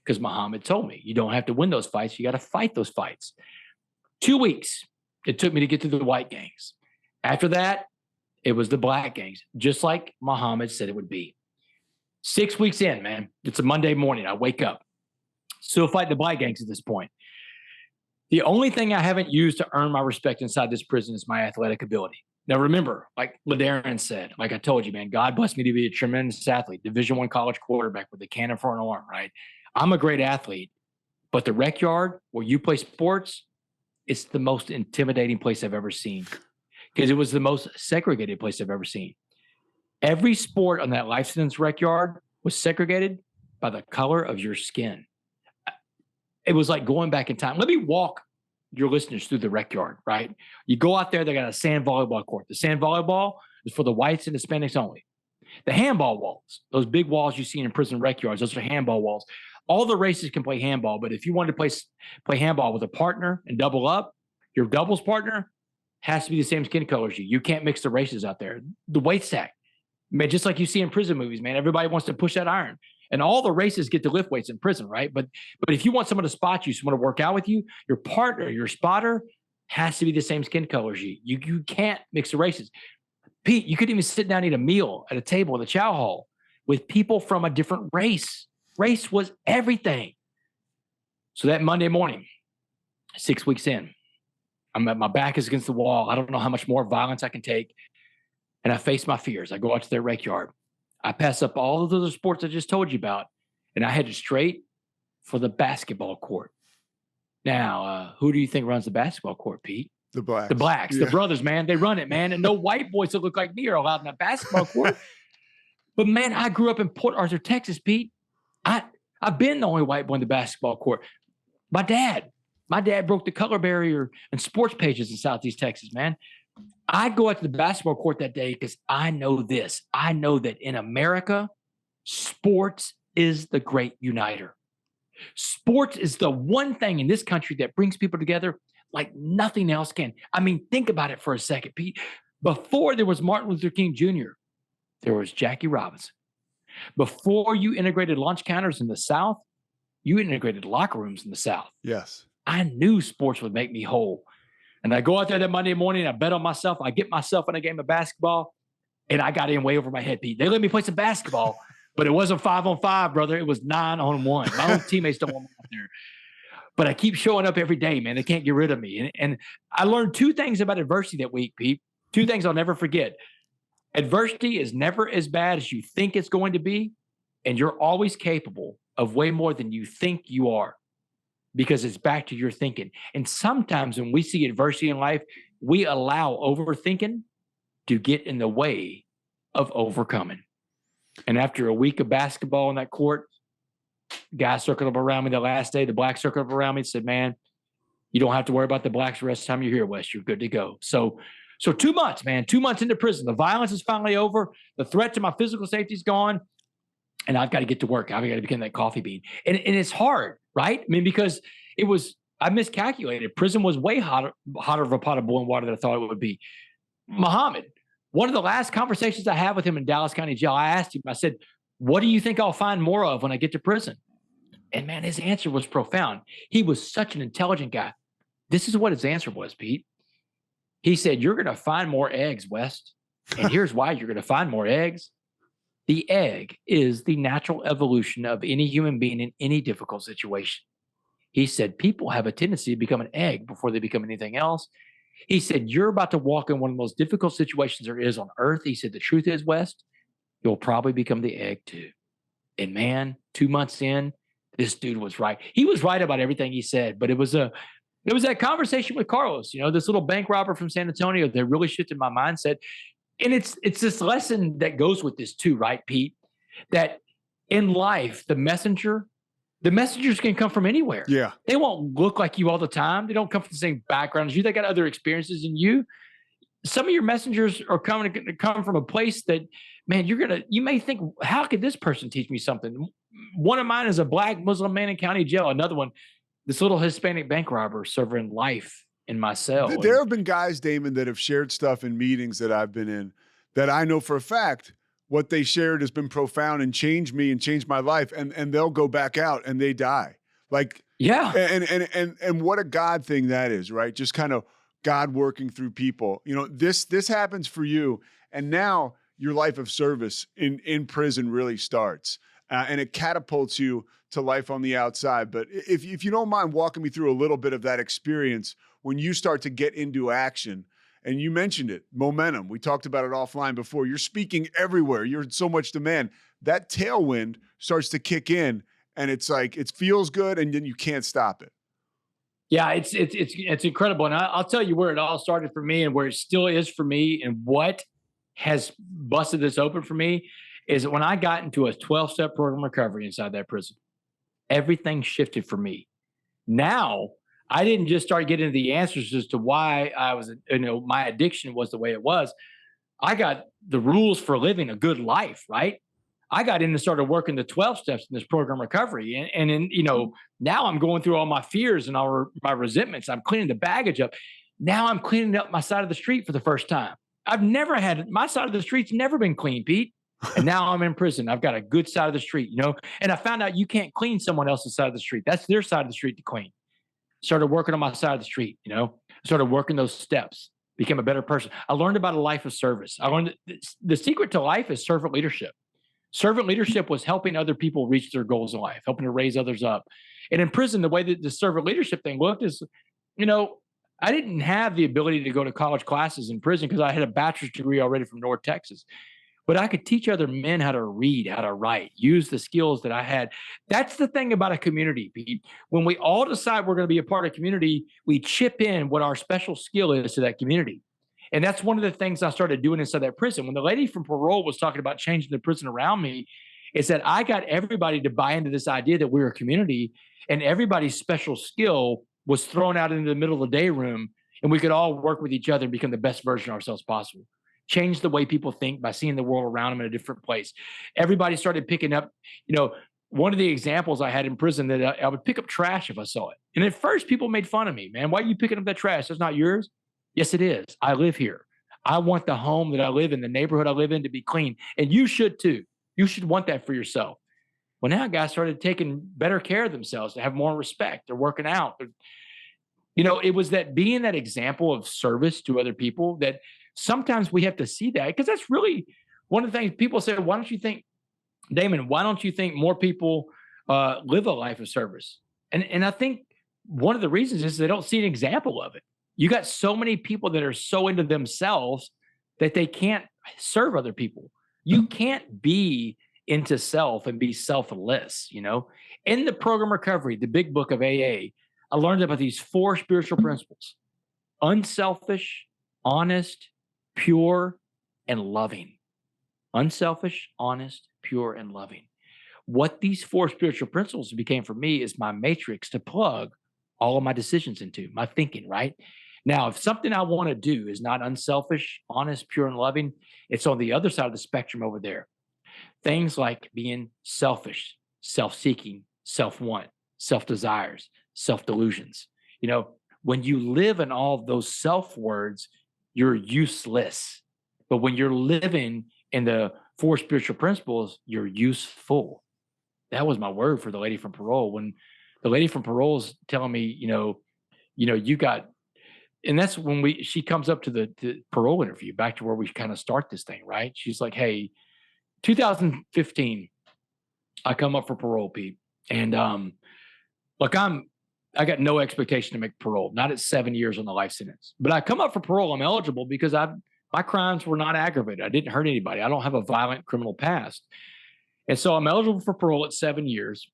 Because Muhammad told me, you don't have to win those fights. You got to fight those fights. 2 weeks it took me to get to the white gangs. After that, it was the black gangs, just like Muhammad said it would be. 6 weeks in, man, it's a Monday morning. I wake up, still fighting the black gangs at this point. The only thing I haven't used to earn my respect inside this prison is my athletic ability. Now, remember, like LeDarren said, like I told you, man, God blessed me to be a tremendous athlete, Division I college quarterback with a cannon for an arm, right? I'm a great athlete, but the rec yard where you play sports, it's the most intimidating place I've ever seen because it was the most segregated place I've ever seen. Every sport on that life sentence rec yard was segregated by the color of your skin. It was like going back in time. Let me walk your listeners through the rec yard, right? You go out there, they got a sand volleyball court. The sand volleyball is for the whites and Hispanics only. The handball walls, those big walls you see in prison rec yards, those are handball walls. All the races can play handball, but if you wanted to play handball with a partner and double up, your doubles partner has to be the same skin color as you. You can't mix the races out there. The weight stack, man, just like you see in prison movies, man, everybody wants to push that iron. And all the races get to lift weights in prison, right? But if you want someone to spot you, someone to work out with you, your partner, your spotter has to be the same skin color as you. You can't mix the races. Pete, you couldn't even sit down and eat a meal at a table in the chow hall with people from a different race. Race was everything. So that Monday morning, 6 weeks in, my back is against the wall. I don't know how much more violence I can take. And I face my fears. I go out to their rec yard. I pass up all of those sports I just told you about, and I headed straight for the basketball court. Now, who do you think runs the basketball court, Pete? The Blacks. The Blacks, Yeah. the brothers, man. They run it, man. And no white boys that look like me are allowed in that basketball court. But, man, I grew up in Port Arthur, Texas, Pete. I've been the only white boy in the basketball court. My dad broke the color barrier in sports pages in Southeast Texas, man. I go out to the basketball court that day because I know this. I know that in America, sports is the great uniter. Sports is the one thing in this country that brings people together like nothing else can. I mean, think about it for a second, Pete. Before there was Martin Luther King Jr., there was Jackie Robinson. Before you integrated lunch counters in the South, you integrated locker rooms in the South. Yes. I knew sports would make me whole. And I go out there that Monday morning, I bet on myself, I get myself in a game of basketball, and I got in way over my head, Pete. They let me play some basketball, but it wasn't 5-on-5, brother. It was 9-on-1. My own teammates don't want me out there. But I keep showing up every day, man. They can't get rid of me. And I learned 2 things about adversity that week, Pete. 2 things I'll never forget. Adversity is never as bad as you think it's going to be, and you're always capable of way more than you think you are. Because it's back to your thinking. And sometimes when we see adversity in life, we allow overthinking to get in the way of overcoming. And after a week of basketball in that court, guys circled up around me the last day, the Blacks circled up around me and said, man, you don't have to worry about the Blacks the rest of the time you're here, Wes. You're good to go. So 2 months, man, 2 months into prison. The violence is finally over. The threat to my physical safety is gone. And I've got to get to work. I've got to become that coffee bean. And it's hard, right? I mean, because I miscalculated. Prison was way hotter of a pot of boiling water than I thought it would be. Muhammad, one of the last conversations I had with him in Dallas County Jail, I asked him, I said, what do you think I'll find more of when I get to prison? And man, his answer was profound. He was such an intelligent guy. This is what his answer was, Pete. He said, you're going to find more eggs, West. And here's why you're going to find more eggs. The egg is the natural evolution of any human being in any difficult situation. He said, people have a tendency to become an egg before they become anything else. He said, you're about to walk in one of the most difficult situations there is on earth. He said, the truth is, West, you'll probably become the egg too. And man, 2 months in, this dude was right. He was right about everything he said, but it was that conversation with Carlos, this little bank robber from San Antonio that really shifted my mindset. And it's this lesson that goes with this too, right, Pete? That in life, the messengers can come from anywhere. Yeah. They won't look like you all the time. They don't come from the same background as you. They got other experiences than you. Some of your messengers are come from a place that, man, you may think, how could this person teach me something? One of mine is a Black Muslim man in county jail. Another one, this little Hispanic bank robber serving life in my cell. There have been guys, Damon, that have shared stuff in meetings that I've been in that I know for a fact what they shared has been profound and changed me and changed my life. And they'll go back out and they die. Like, yeah. And what a God thing that is, right? Just kind of God working through people. You know, this happens for you. And now your life of service in prison really starts. And it catapults you to life on the outside. But if you don't mind walking me through a little bit of that experience when you start to get into action, and you mentioned it, momentum. We talked about it offline before. You're speaking everywhere. You're in so much demand. That tailwind starts to kick in, and it's like it feels good, and then you can't stop it. Yeah, it's incredible. And I'll tell you where it all started for me and where it still is for me, and what has busted this open for me is that when I got into a 12-step program recovery inside that prison, everything shifted for me. Now, I didn't just start getting the answers as to why I was, my addiction was the way it was. I got the rules for living a good life, right? I got in and started working the 12 steps in this program recovery. And now I'm going through all my fears and all my resentments. I'm cleaning the baggage up. Now I'm cleaning up my side of the street for the first time. My side of the street's never been clean, Pete. And now I'm in prison. I've got a good side of the street, and I found out you can't clean someone else's side of the street. That's their side of the street to clean. Started working on my side of the street, started working those steps, became a better person. I learned about a life of service. I learned that the secret to life is servant leadership. Servant leadership was helping other people reach their goals in life, helping to raise others up. And in prison, the way that the servant leadership thing looked is, I didn't have the ability to go to college classes in prison because I had a bachelor's degree already from North Texas. But I could teach other men how to read, how to write, use the skills that I had. That's the thing about a community, Pete. When we all decide we're going to be a part of a community, we chip in what our special skill is to that community. And that's one of the things I started doing inside that prison. When the lady from parole was talking about changing the prison around me, is that I got everybody to buy into this idea that we're a community, and everybody's special skill was thrown out into the middle of the day room, and we could all work with each other and become the best version of ourselves possible. Change the way people think by seeing the world around them in a different place. Everybody started picking up, one of the examples I had in prison that I would pick up trash if I saw it. And at first people made fun of me, man. Why are you picking up that trash? That's not yours. Yes, it is. I live here. I want the home that I live in, the neighborhood I live in, to be clean. And you should too. You should want that for yourself. Well, now guys started taking better care of themselves, to have more respect. They're working out. It was that being that example of service to other people that sometimes we have to see that, because that's really one of the things people say. Why don't you think, Damon, why don't you think more people live a life of service? And I think one of the reasons is they don't see an example of it. You got so many people that are so into themselves that they can't serve other people. You can't be into self and be selfless. In the program recovery, the big book of AA, I learned about these 4 spiritual principles: unselfish, honest, pure, and loving. Unselfish, honest, pure, and loving. What these 4 spiritual principles became for me is my matrix to plug all of my decisions into, my thinking, right? Now, if something I want to do is not unselfish, honest, pure, and loving, it's on the other side of the spectrum over there. Things like being selfish, self-seeking, self-want, self-desires, self-delusions. When you live in all of those self-words, you're useless. But when you're living in the 4 spiritual principles, you're useful. That was my word for the lady from parole. When the lady from parole is telling me, you got, and that's when she comes up to the parole interview, back to where we kind of start this thing, right? She's like, hey, 2015, I come up for parole, Pete. And look, I got no expectation to make parole, not at 7 years on the life sentence. But I come up for parole. I'm eligible because my crimes were not aggravated. I didn't hurt anybody. I don't have a violent criminal past. And so I'm eligible for parole at 7 years.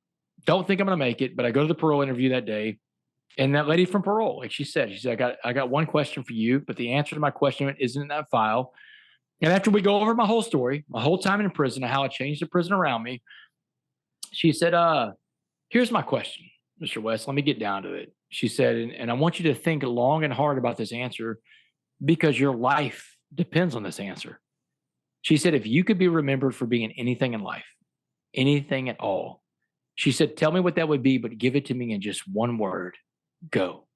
Don't think I'm going to make it, but I go to the parole interview that day. And that lady from parole, like she said, I got one question for you, but the answer to my question isn't in that file. And after we go over my whole story, my whole time in prison, and how I changed the prison around me, she said, here's my question, Mr. West. Let me get down to it. She said, and I want you to think long and hard about this answer, because your life depends on this answer. She said, if you could be remembered for being anything in life, anything at all, she said, tell me what that would be, but give it to me in just one word. Go.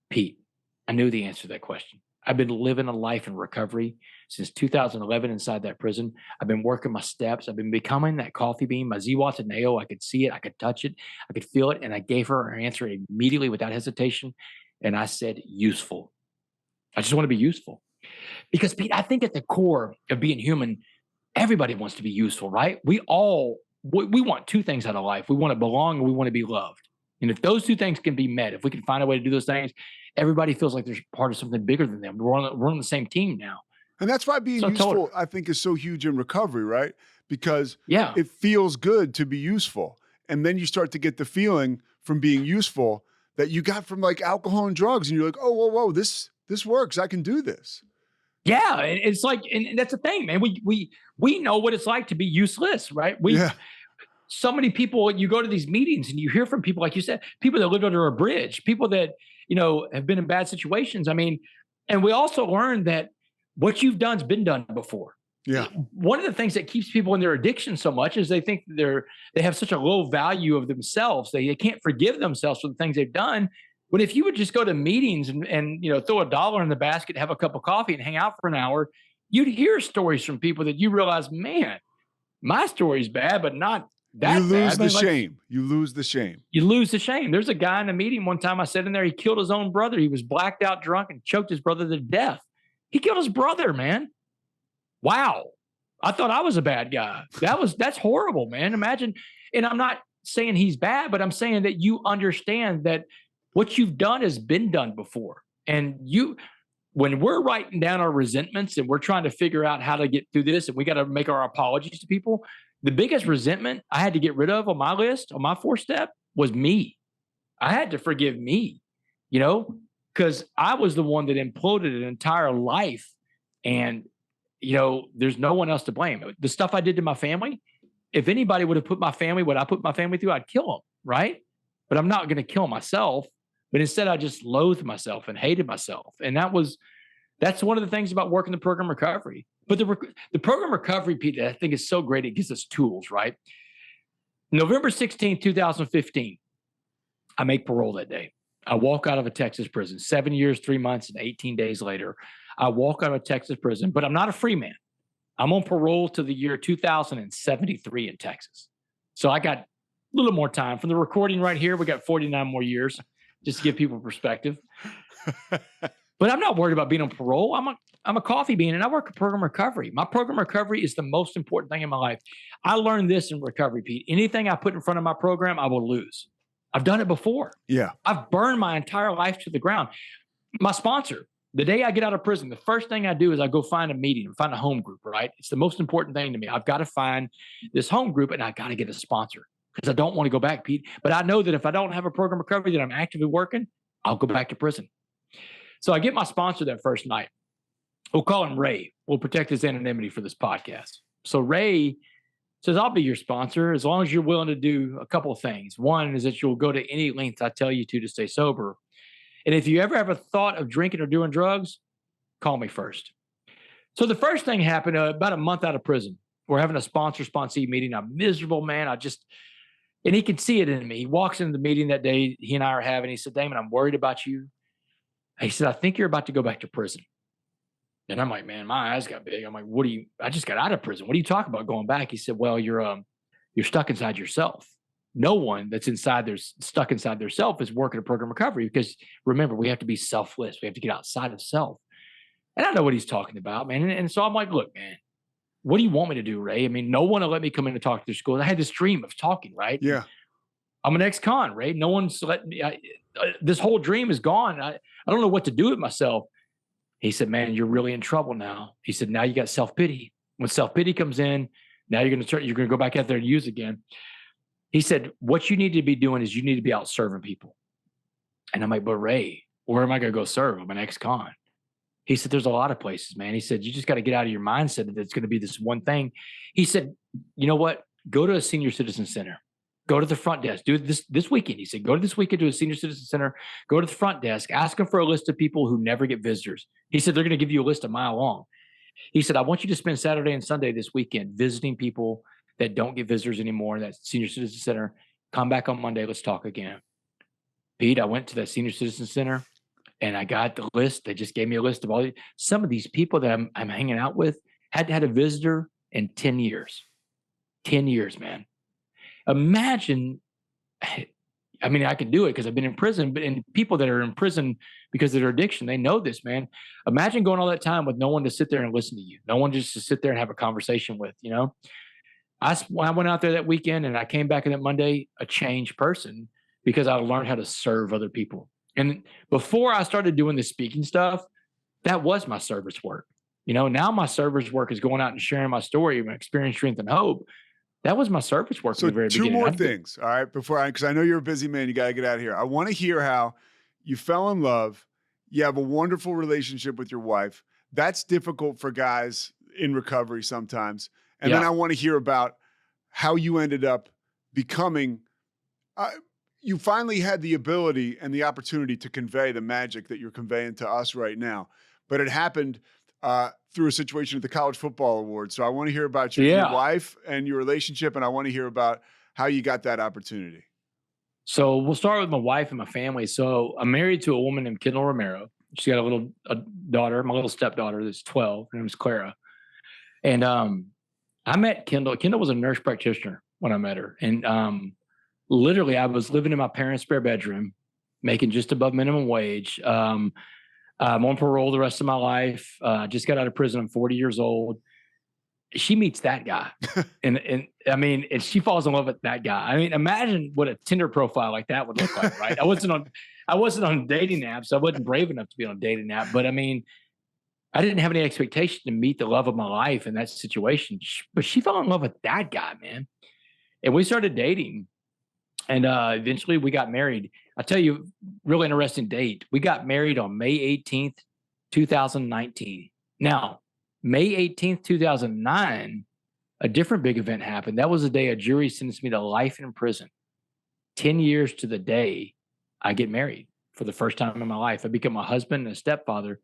Pete. I knew the answer to that question. I've been living a life in recovery since 2011 inside that prison. I've been working my steps. I've been becoming that coffee bean, my Zihuatanejo. I could see it. I could touch it. I could feel it. And I gave her her answer immediately without hesitation. And I said, useful. I just want to be useful. Because, Pete, I think at the core of being human, everybody wants to be useful, right? We want two things out of life. We want to belong and we want to be loved. And if those two things can be met, if we can find a way to do those things, everybody feels like they're part of something bigger than them. We're on the same team now. And that's why being useful, I think, is so huge in recovery, right? Because it feels good to be useful. And then you start to get the feeling from being useful that you got from like alcohol and drugs. And you're like, oh, whoa, this works. I can do this. Yeah. It's like, and that's the thing, man. We know what it's like to be useless, right? So many people, you go to these meetings and you hear from people, like you said, people that lived under a bridge, people that, have been in bad situations. I mean, and we also learned that what you've done's been done before. Yeah. One of the things that keeps people in their addiction so much is they think they have such a low value of themselves. They can't forgive themselves for the things they've done. But if you would just go to meetings and throw $1 in the basket, have a cup of coffee and hang out for an hour, you'd hear stories from people that you realize, man, my story's bad, but not that you lose bad. The shame. You lose the shame. You lose the shame. There's a guy in a meeting one time I sat in there, he killed his own brother. He was blacked out drunk and choked his brother to death. He killed his brother, man. Wow. I thought I was a bad guy. That's horrible, man. Imagine, and I'm not saying he's bad, but I'm saying that you understand that what you've done has been done before. And when we're writing down our resentments and we're trying to figure out how to get through this and we got to make our apologies to people, the biggest resentment I had to get rid of on my list, on my 4-step, was me. I had to forgive me, because I was the one that imploded an entire life. And, there's no one else to blame. The stuff I did to my family, if anybody would have put what I put my family through, I'd kill them, right? But I'm not going to kill myself. But instead, I just loathed myself and hated myself. And that's one of the things about working the program recovery. But the program recovery, Pete, I think is so great. It gives us tools, right? November 16, 2015, I make parole that day. I walk out of a Texas prison, 7 years, 3 months, and 18 days later. I walk out of a Texas prison, but I'm not a free man. I'm on parole to the year 2073 in Texas. So I got a little more time. From the recording right here, we got 49 more years, just to give people perspective. But I'm not worried about being on parole. I'm a coffee bean and I work a program recovery. My program recovery is the most important thing in my life. I learned this in recovery, Pete. Anything I put in front of my program, I will lose. I've done it before. Yeah. I've burned my entire life to the ground. My sponsor, the day I get out of prison, the first thing I do is I go find a meeting, find a home group, right? It's the most important thing to me. I've got to find this home group and I got to get a sponsor because I don't want to go back, Pete. But I know that if I don't have a program recovery that I'm actively working, I'll go back to prison. So I get my sponsor that first night. We'll call him Ray. We'll protect his anonymity for this podcast. So Ray says, I'll be your sponsor as long as you're willing to do a couple of things. One is that you'll go to any length I tell you to stay sober. And if you ever have a thought of drinking or doing drugs, call me first. So the first thing happened about a month out of prison. We're having a sponsor-sponsee meeting. I'm miserable, man. And he can see it in me. He walks into the meeting that day he and I are having. He said, Damon, I'm worried about you. He said, I think you're about to go back to prison. And I'm like, man, my eyes got big. I'm like, I just got out of prison. What are you talking about going back? He said, well, you're stuck inside yourself. No one that's stuck inside their self is working a program recovery because remember, we have to be selfless. We have to get outside of self. And I know what he's talking about, man. And so I'm like, look, man, what do you want me to do, Ray? I mean, no one will let me come in and talk to their school. I had this dream of talking, right? Yeah. I'm an ex-con, Ray. No one's let me. This whole dream is gone. I don't know what to do with myself. He said, man, you're really in trouble now. He said, now you got self-pity. When self-pity comes in, now you're going to go back out there and use again. He said, what you need to be doing is you need to be out serving people. And I'm like, but Ray, where am I going to go serve? I'm an ex-con. He said, there's a lot of places, man. He said, you just got to get out of your mindset that it's going to be this one thing. He said, you know what? Go to a senior citizen center. Go to the front desk. Do it this weekend. He said, go to this weekend to a senior citizen center. Go to the front desk. Ask them for a list of people who never get visitors. He said, they're going to give you a list a mile long. He said, I want you to spend Saturday and Sunday this weekend visiting people that don't get visitors anymore in that senior citizen center. Come back on Monday. Let's talk again. Pete, I went to that senior citizen center And I got the list. They just gave me a list of some of these people that I'm hanging out with hadn't had a visitor in 10 years. 10 years, man. Imagine, I mean, I can do it because I've been in prison, but and people that are in prison because of their addiction, they know this, man. Imagine going all that time with no one to sit there and listen to you, no one just to sit there and have a conversation with, you know. When I went out there that weekend and I came back on that Monday, a changed person because I learned how to serve other people. And before I started doing the speaking stuff, that was my service work. You know, now my service work is going out and sharing my story, my experience, strength, and hope. That was my service work So in the very two beginning. more things, all right, because I know you're a busy man. You got to get out of here. I want to hear how you fell in love. You have a wonderful relationship with your wife. That's difficult for guys in recovery sometimes. And then I want to hear about how you ended up becoming you finally had the ability and the opportunity to convey the magic that you're conveying to us right now. But it happened through a situation at the College Football Awards. So I want to hear about your wife and your relationship, and I want to hear about how you got that opportunity. So we'll start with my wife and my family. So I'm married to a woman named Kendall Romero. She got a daughter, my little stepdaughter that's 12. Her name is Clara. And I met Kendall. Kendall was a nurse practitioner when I met her. And literally, I was living in my parents' spare bedroom, making just above minimum wage. I'm on parole the rest of my life. Just got out of prison. I'm 40 years old. She meets that guy. and I mean, and she falls in love with that guy. I mean, imagine what a Tinder profile like that would look like, right? I wasn't on dating apps. I wasn't brave enough to be on a dating app. But I mean, I didn't have any expectation to meet the love of my life in that situation. But she fell in love with that guy, man. And we started dating. And eventually we got married. I'll tell you, really interesting date. We got married on May 18th, 2019. Now, May 18th, 2009, a different big event happened. That was the day a jury sentenced me to life in prison. 10 years to the day I get married for the first time in my life. I become a husband and a stepfather.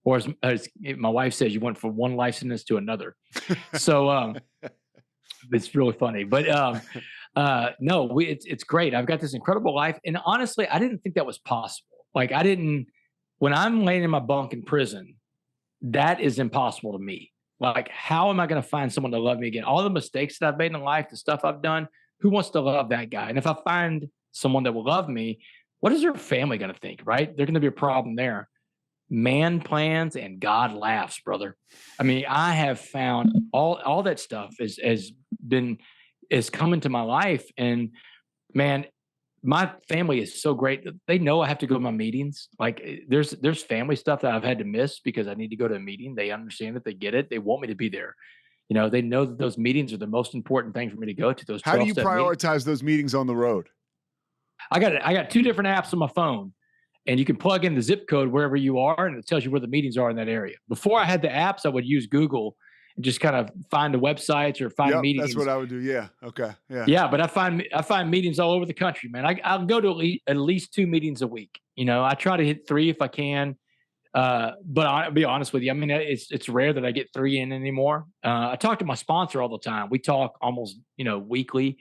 Or as my wife says, you went from one life sentence to another. So it's really funny. But no, it's great. I've got this incredible life. And honestly, I didn't think that was possible. Like when I'm laying in my bunk in prison, that is impossible to me. Like, how am I going to find someone to love me again? All the mistakes that I've made in life, the stuff I've done, who wants to love that guy? And if I find someone that will love me, what is their family going to think, right? There's going to be a problem there. Man plans and God laughs, brother. I mean, I have found all that stuff has come into my life. And man, my family is so great. They know I have to go to my meetings. Like there's family stuff that I've had to miss because I need to go to a meeting. They understand it. They get it. They want me to be there. You know, they know that those meetings are the most important thing for me to go to. Those. How do you prioritize those meetings on the road? I got two different apps on my phone. And you can plug in the zip code wherever you are, and it tells you where the meetings are in that area. Before I had the apps, I would use Google and just kind of find the websites or find meetings. That's what I would do. Yeah. Okay. Yeah. Yeah, but I find meetings all over the country, man. I'll go to at least 2 meetings a week. You know, I try to hit 3 if I can. But I'll be honest with you. I mean, it's rare that I get 3 in anymore. I talk to my sponsor all the time. We talk almost, weekly.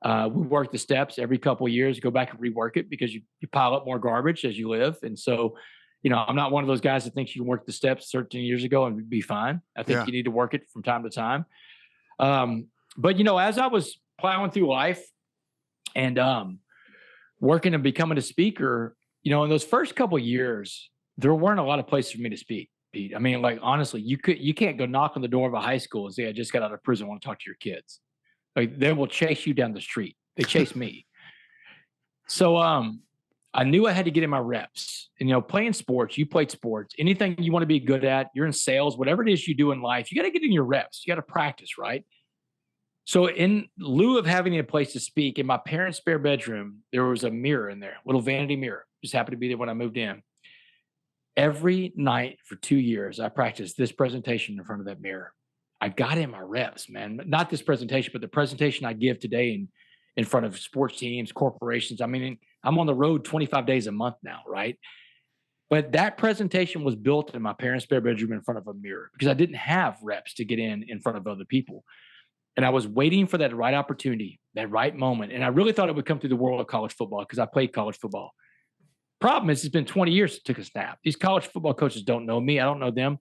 We work the steps every couple of years, go back and rework it because you pile up more garbage as you live. And so, I'm not one of those guys that thinks you can work the steps 13 years ago and be fine. I think you need to work it from time to time. But, as I was plowing through life and working and becoming a speaker, in those first couple of years, there weren't a lot of places for me to speak, Pete. I mean, like, honestly, you can't go knock on the door of a high school and say, I just got out of prison, I want to talk to your kids. Like, they will chase you down the street. They chase me. So I knew I had to get in my reps. And, playing sports, you played sports, anything you want to be good at, you're in sales, whatever it is you do in life, you got to get in your reps. You got to practice, right? So in lieu of having a place to speak, in my parents' spare bedroom, there was a mirror in there, a little vanity mirror. Just happened to be there when I moved in. Every night for 2 years, I practiced this presentation in front of that mirror. I got in my reps, man. Not this presentation, but the presentation I give today in front of sports teams, corporations. I mean, I'm on the road 25 days a month now, right? But that presentation was built in my parents' spare bedroom in front of a mirror because I didn't have reps to get in front of other people. And I was waiting for that right opportunity, that right moment. And I really thought it would come through the world of college football because I played college football. Problem is, it's been 20 years since I took a snap. These college football coaches don't know me. I don't know them.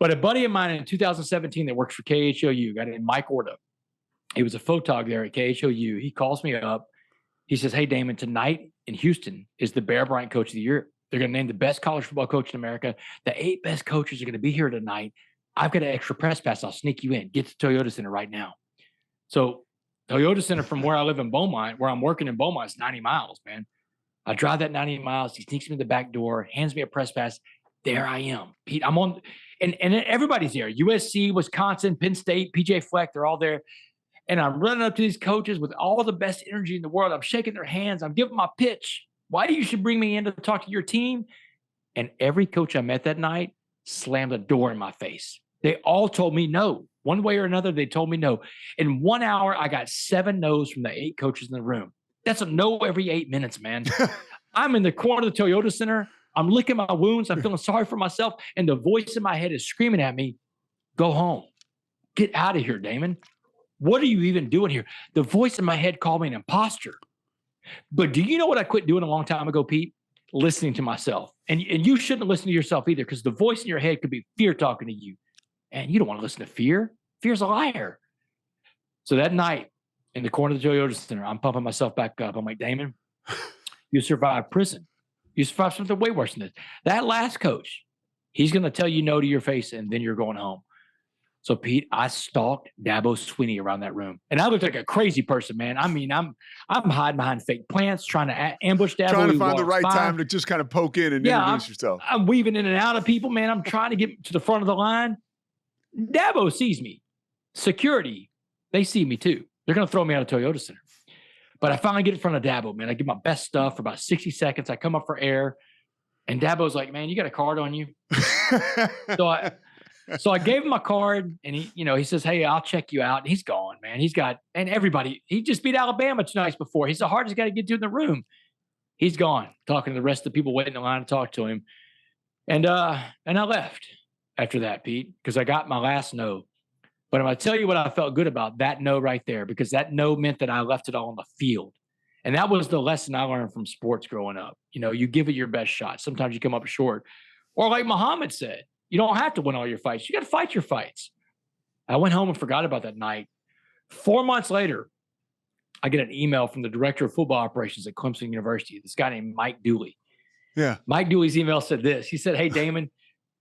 But a buddy of mine in 2017 that works for KHOU, a guy named Mike Orda, he was a photog there at KHOU. He calls me up. He says, hey, Damon, tonight in Houston is the Bear Bryant Coach of the Year. They're going to name the best college football coach in America. The 8 best coaches are going to be here tonight. I've got an extra press pass. I'll sneak you in. Get to Toyota Center right now. So Toyota Center from where I live in Beaumont, where I'm working in Beaumont, is 90 miles, man. I drive that 90 miles. He sneaks me in the back door, hands me a press pass. There I am. Pete, I'm on, and everybody's there. USC, Wisconsin, Penn State, PJ Fleck, they're all there. And I'm running up to these coaches with all the best energy in the world. I'm shaking their hands. I'm giving my pitch. Why do you should bring me in to talk to your team? And every coach I met that night slammed a door in my face. They all told me no. One way or another, they told me no. In 1 hour, I got 7 no's from the 8 coaches in the room. That's a no every 8 minutes, man. I'm in the corner of the Toyota Center. I'm licking my wounds. I'm feeling sorry for myself. And the voice in my head is screaming at me, go home. Get out of here, Damon. What are you even doing here? The voice in my head called me an imposter. But do you know what I quit doing a long time ago, Pete? Listening to myself. And you shouldn't listen to yourself either, because the voice in your head could be fear talking to you. And you don't want to listen to fear. Fear's a liar. So that night in the corner of the Toyota Center, I'm pumping myself back up. I'm like, Damon, you survived prison. You survived something way worse than this. That last coach, he's going to tell you no to your face, and then you're going home. So, Pete, I stalked Dabo Swinney around that room. And I looked like a crazy person, man. I mean, I'm hiding behind fake plants, trying to ambush Dabo. Trying to find the right time to just kind of poke in and introduce yourself. I'm weaving in and out of people, man. I'm trying to get to the front of the line. Dabo sees me. Security, they see me too. They're going to throw me out of Toyota Center. But I finally get in front of Dabo, man. I give my best stuff for about 60 seconds. I come up for air. And Dabo's like, man, you got a card on you? So I gave him my card, and he says, hey, I'll check you out. And he's gone, man. And everybody, he just beat Alabama 2 nights before. He's the hardest guy to get to in the room. He's gone, talking to the rest of the people waiting in line to talk to him. And I left after that, Pete, because I got my last no. But I'm going to tell you what I felt good about that no right there, because that no meant that I left it all on the field. And that was the lesson I learned from sports growing up. You give it your best shot. Sometimes you come up short. Or like Muhammad said, you don't have to win all your fights. You got to fight your fights. I went home and forgot about that night. 4 months later, I get an email from the director of football operations at Clemson University, this guy named Mike Dooley. Yeah. Mike Dooley's email said this. He said, hey, Damon,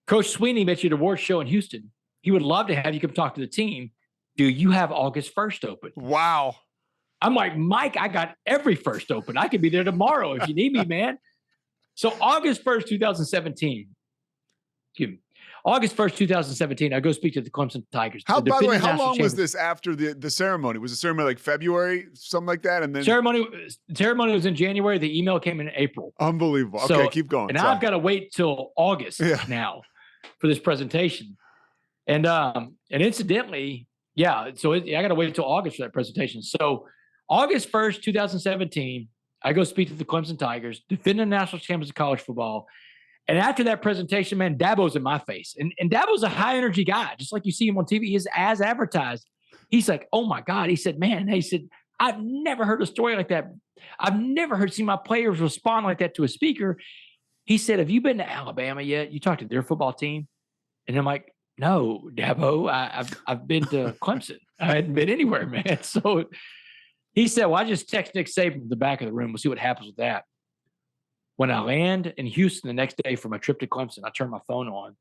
Coach Swinney met you at an awards show in Houston. He would love to have you come talk to the team. Do you have August 1st open? Wow. I'm like, Mike, I got every first open. I could be there tomorrow if you need me, man. So August 1st, 2017. Excuse me. August 1st, 2017, I go speak to the Clemson Tigers. By the way, how long was this after the ceremony? Was the ceremony like February, something like that? And then ceremony was in January. The email came in April. Unbelievable. Okay, So, keep going. And I've got to wait till August now for this presentation. And incidentally, so I got to wait till August for that presentation. So August 1st, 2017, I go speak to the Clemson Tigers, defending national champions of college football. And after that presentation, man, Dabo's in my face. And Dabo's a high energy guy, just like you see him on TV. He is as advertised. He's like, oh my God. He said, I've never heard a story like that. I've never seen my players respond like that to a speaker. He said, have you been to Alabama yet? You talked to their football team? And I'm like, no, Dabo, I've been to Clemson. I hadn't been anywhere, man. So he said, well, I just text Nick Saban from the back of the room. We'll see what happens with that. When I land in Houston the next day from a trip to Clemson, I turn my phone on.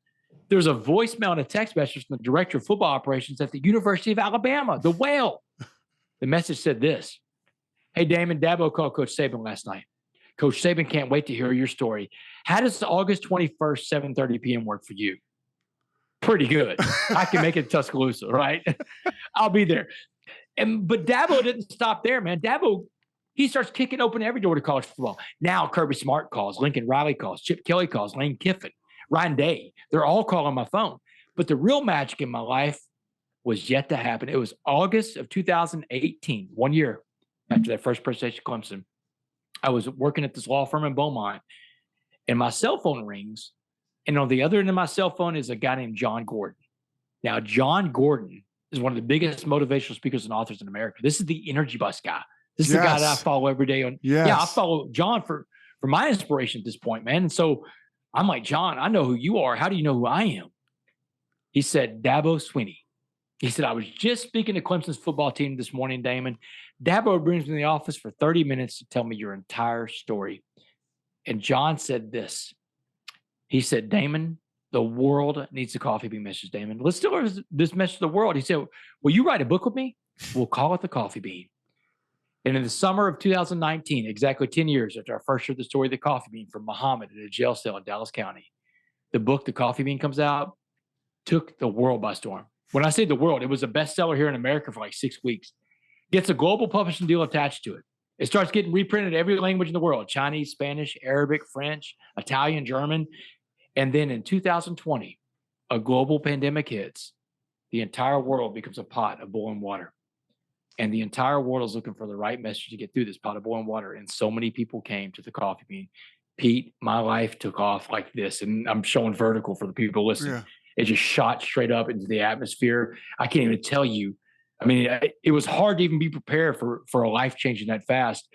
There's a voicemail and a text message from the director of football operations at the University of Alabama, the Whale. The message said this. Hey, Damon, Dabo called Coach Saban last night. Coach Saban can't wait to hear your story. How does August 21st, 7:30 p.m. work for you? Pretty good. I can make it Tuscaloosa, right? I'll be there. But Dabo didn't stop there, man. Dabo, he starts kicking open every door to college football. Now Kirby Smart calls, Lincoln Riley calls, Chip Kelly calls, Lane Kiffin, Ryan Day. They're all calling my phone. But the real magic in my life was yet to happen. It was August of 2018, 1 year after that first presentation at Clemson. I was working at this law firm in Beaumont, and my cell phone rings. And on the other end of my cell phone is a guy named John Gordon. Now, John Gordon is one of the biggest motivational speakers and authors in America. This is the energy bus guy. This is the guy that I follow every day on. I follow John for for my inspiration at this point, man. And so I'm like, John, I know who you are. How do you know who I am? He said, Dabo Swinney. He said, I was just speaking to Clemson's football team this morning, Damon. Dabo brings me in the office for 30 minutes to tell me your entire story. And John said this. He said, Damon, the world needs a coffee bean message, Damon. Let's deliver this message to the world. He said, will you write a book with me? We'll call it The Coffee Bean. And in the summer of 2019, exactly 10 years after I first heard the story of the coffee bean from Muhammad in a jail cell in Dallas County, the book, The Coffee Bean, comes out, took the world by storm. When I say the world, it was a bestseller here in America for like 6 weeks. Gets a global publishing deal attached to it. It starts getting reprinted in every language in the world: Chinese, Spanish, Arabic, French, Italian, German. And then in 2020, a global pandemic hits. The entire world becomes a pot of boiling water. And the entire world is looking for the right message to get through this pot of boiling water. And so many people came to the coffee bean. Pete, my life took off like this. And I'm showing vertical for the people listening. Yeah. It just shot straight up into the atmosphere. I can't even tell you. I mean, it was hard to even be prepared for a life changing that fast.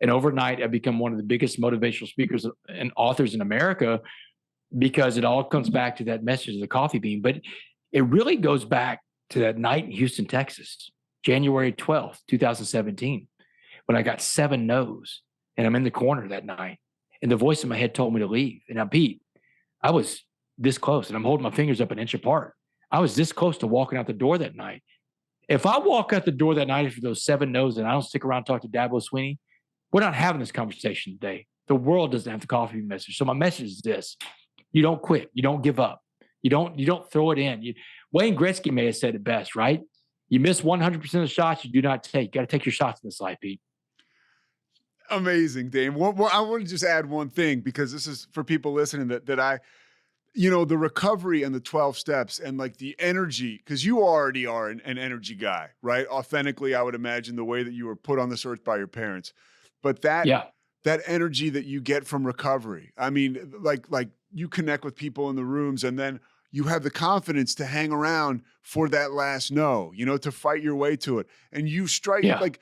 And overnight, I've become one of the biggest motivational speakers and authors in America, because it all comes back to that message of the coffee bean. But it really goes back to that night in Houston, Texas, January 12th, 2017, when I got 7 no's and I'm in the corner that night. And the voice in my head told me to leave. And now, Pete, I was this close, and I'm holding my fingers up an inch apart. I was this close to walking out the door that night. If I walk out the door that night after those 7 no's and I don't stick around and talk to Dabo Swinney, we're not having this conversation today. The world doesn't have the coffee message. So my message is this. You don't quit. You don't give up. You don't throw it in. Wayne Gretzky may have said it best, right? You miss 100% of the shots you do not take. You got to take your shots in this life, Pete. Amazing, Dame. I want to just add one thing, because this is for people listening that I, the recovery and the 12 steps and like the energy, because you already are an energy guy, right? Authentically, I would imagine the way that you were put on this earth by your parents. But that energy that you get from recovery, I mean, like you connect with people in the rooms, and then you have the confidence to hang around for that last no, to fight your way to it. And you strike, like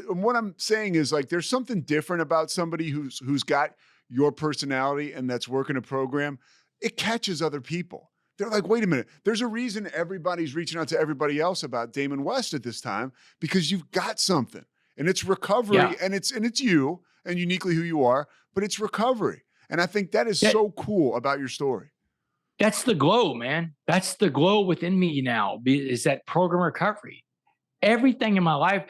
what I'm saying is, like, there's something different about somebody who's got your personality and that's working a program. It catches other people. They're like, wait a minute, there's a reason everybody's reaching out to everybody else about Damon West at this time, because you've got something, and it's recovery, and it's you and uniquely who you are, but it's recovery. And I think that is so cool about your story. That's the glow, man. That's the glow within me now, is that program recovery. Everything in my life,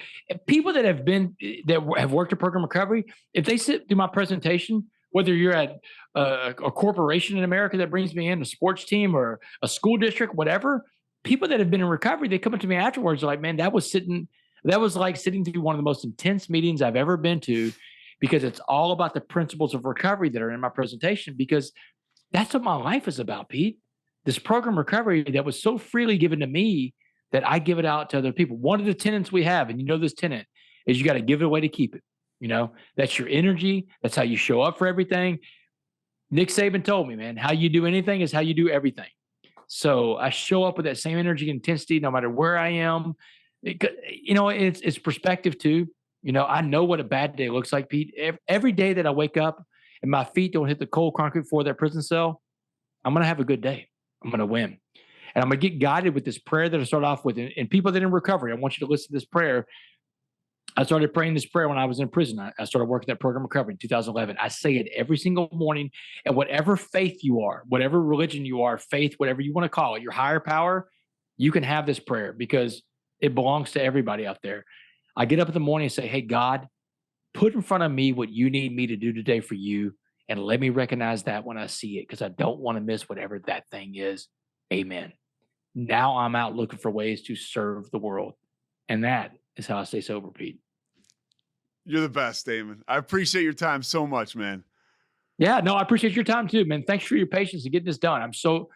people that have worked at program recovery, if they sit through my presentation, whether you're at a corporation in America that brings me in, a sports team or a school district, whatever, people that have been in recovery, they come up to me afterwards, like, man, that was like sitting through one of the most intense meetings I've ever been to, because it's all about the principles of recovery that are in my presentation, because that's what my life is about, Pete. This program recovery that was so freely given to me that I give it out to other people. One of the tenets we have, and this tenet, is you got to give it away to keep it. That's your energy. That's how you show up for everything. Nick Saban told me, man, how you do anything is how you do everything. So I show up with that same energy and intensity no matter where I am. It's perspective too. I know what a bad day looks like, Pete. Every day that I wake up and my feet don't hit the cold concrete floor of that prison cell, I'm going to have a good day. I'm going to win. And I'm going to get guided with this prayer that I start off with. And people that are in recovery, I want you to listen to this prayer. I started praying this prayer when I was in prison. I started working that program recovery in 2011. I say it every single morning. And whatever faith you are, whatever religion you are, faith, whatever you want to call it, your higher power, you can have this prayer, because it belongs to everybody out there. I get up in the morning and say, hey, God, put in front of me what you need me to do today for you, and let me recognize that when I see it, because I don't want to miss whatever that thing is. Amen. Now I'm out looking for ways to serve the world. And that is how I stay sober, Pete. You're the best, Damon. I appreciate your time so much, man. Yeah, no, I appreciate your time too, man. Thanks for your patience to get this done. I'm so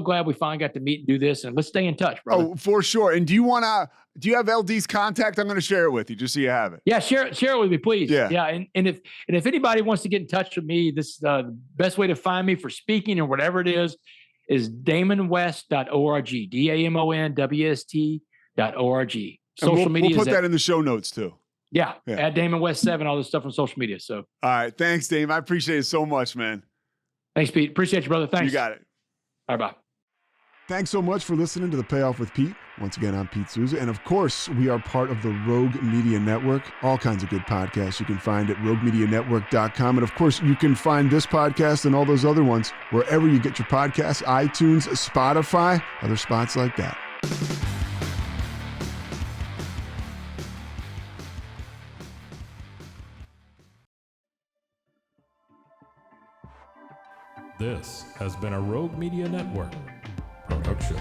glad we finally got to meet and do this, and let's stay in touch, brother. Oh, for sure. And do you have LD's contact? I'm going to share it with you just so you have it. Yeah, share it with me, please. Yeah. Yeah. And if anybody wants to get in touch with me, the best way to find me for speaking or whatever it is damonwest.org, DAMONWST.org. Social media. We'll put that in the show notes too. Yeah. At Damon West 7, all this stuff on social media. So. All right. Thanks, Dame. I appreciate it so much, man. Thanks, Pete. Appreciate you, brother. Thanks. You got it. All right, bye. Thanks so much for listening to The Payoff with Pete. Once again, I'm Pete Souza. And of course, we are part of the Rogue Media Network. All kinds of good podcasts you can find at roguemedianetwork.com. And of course, you can find this podcast and all those other ones wherever you get your podcasts, iTunes, Spotify, other spots like that. This has been a Rogue Media Network production.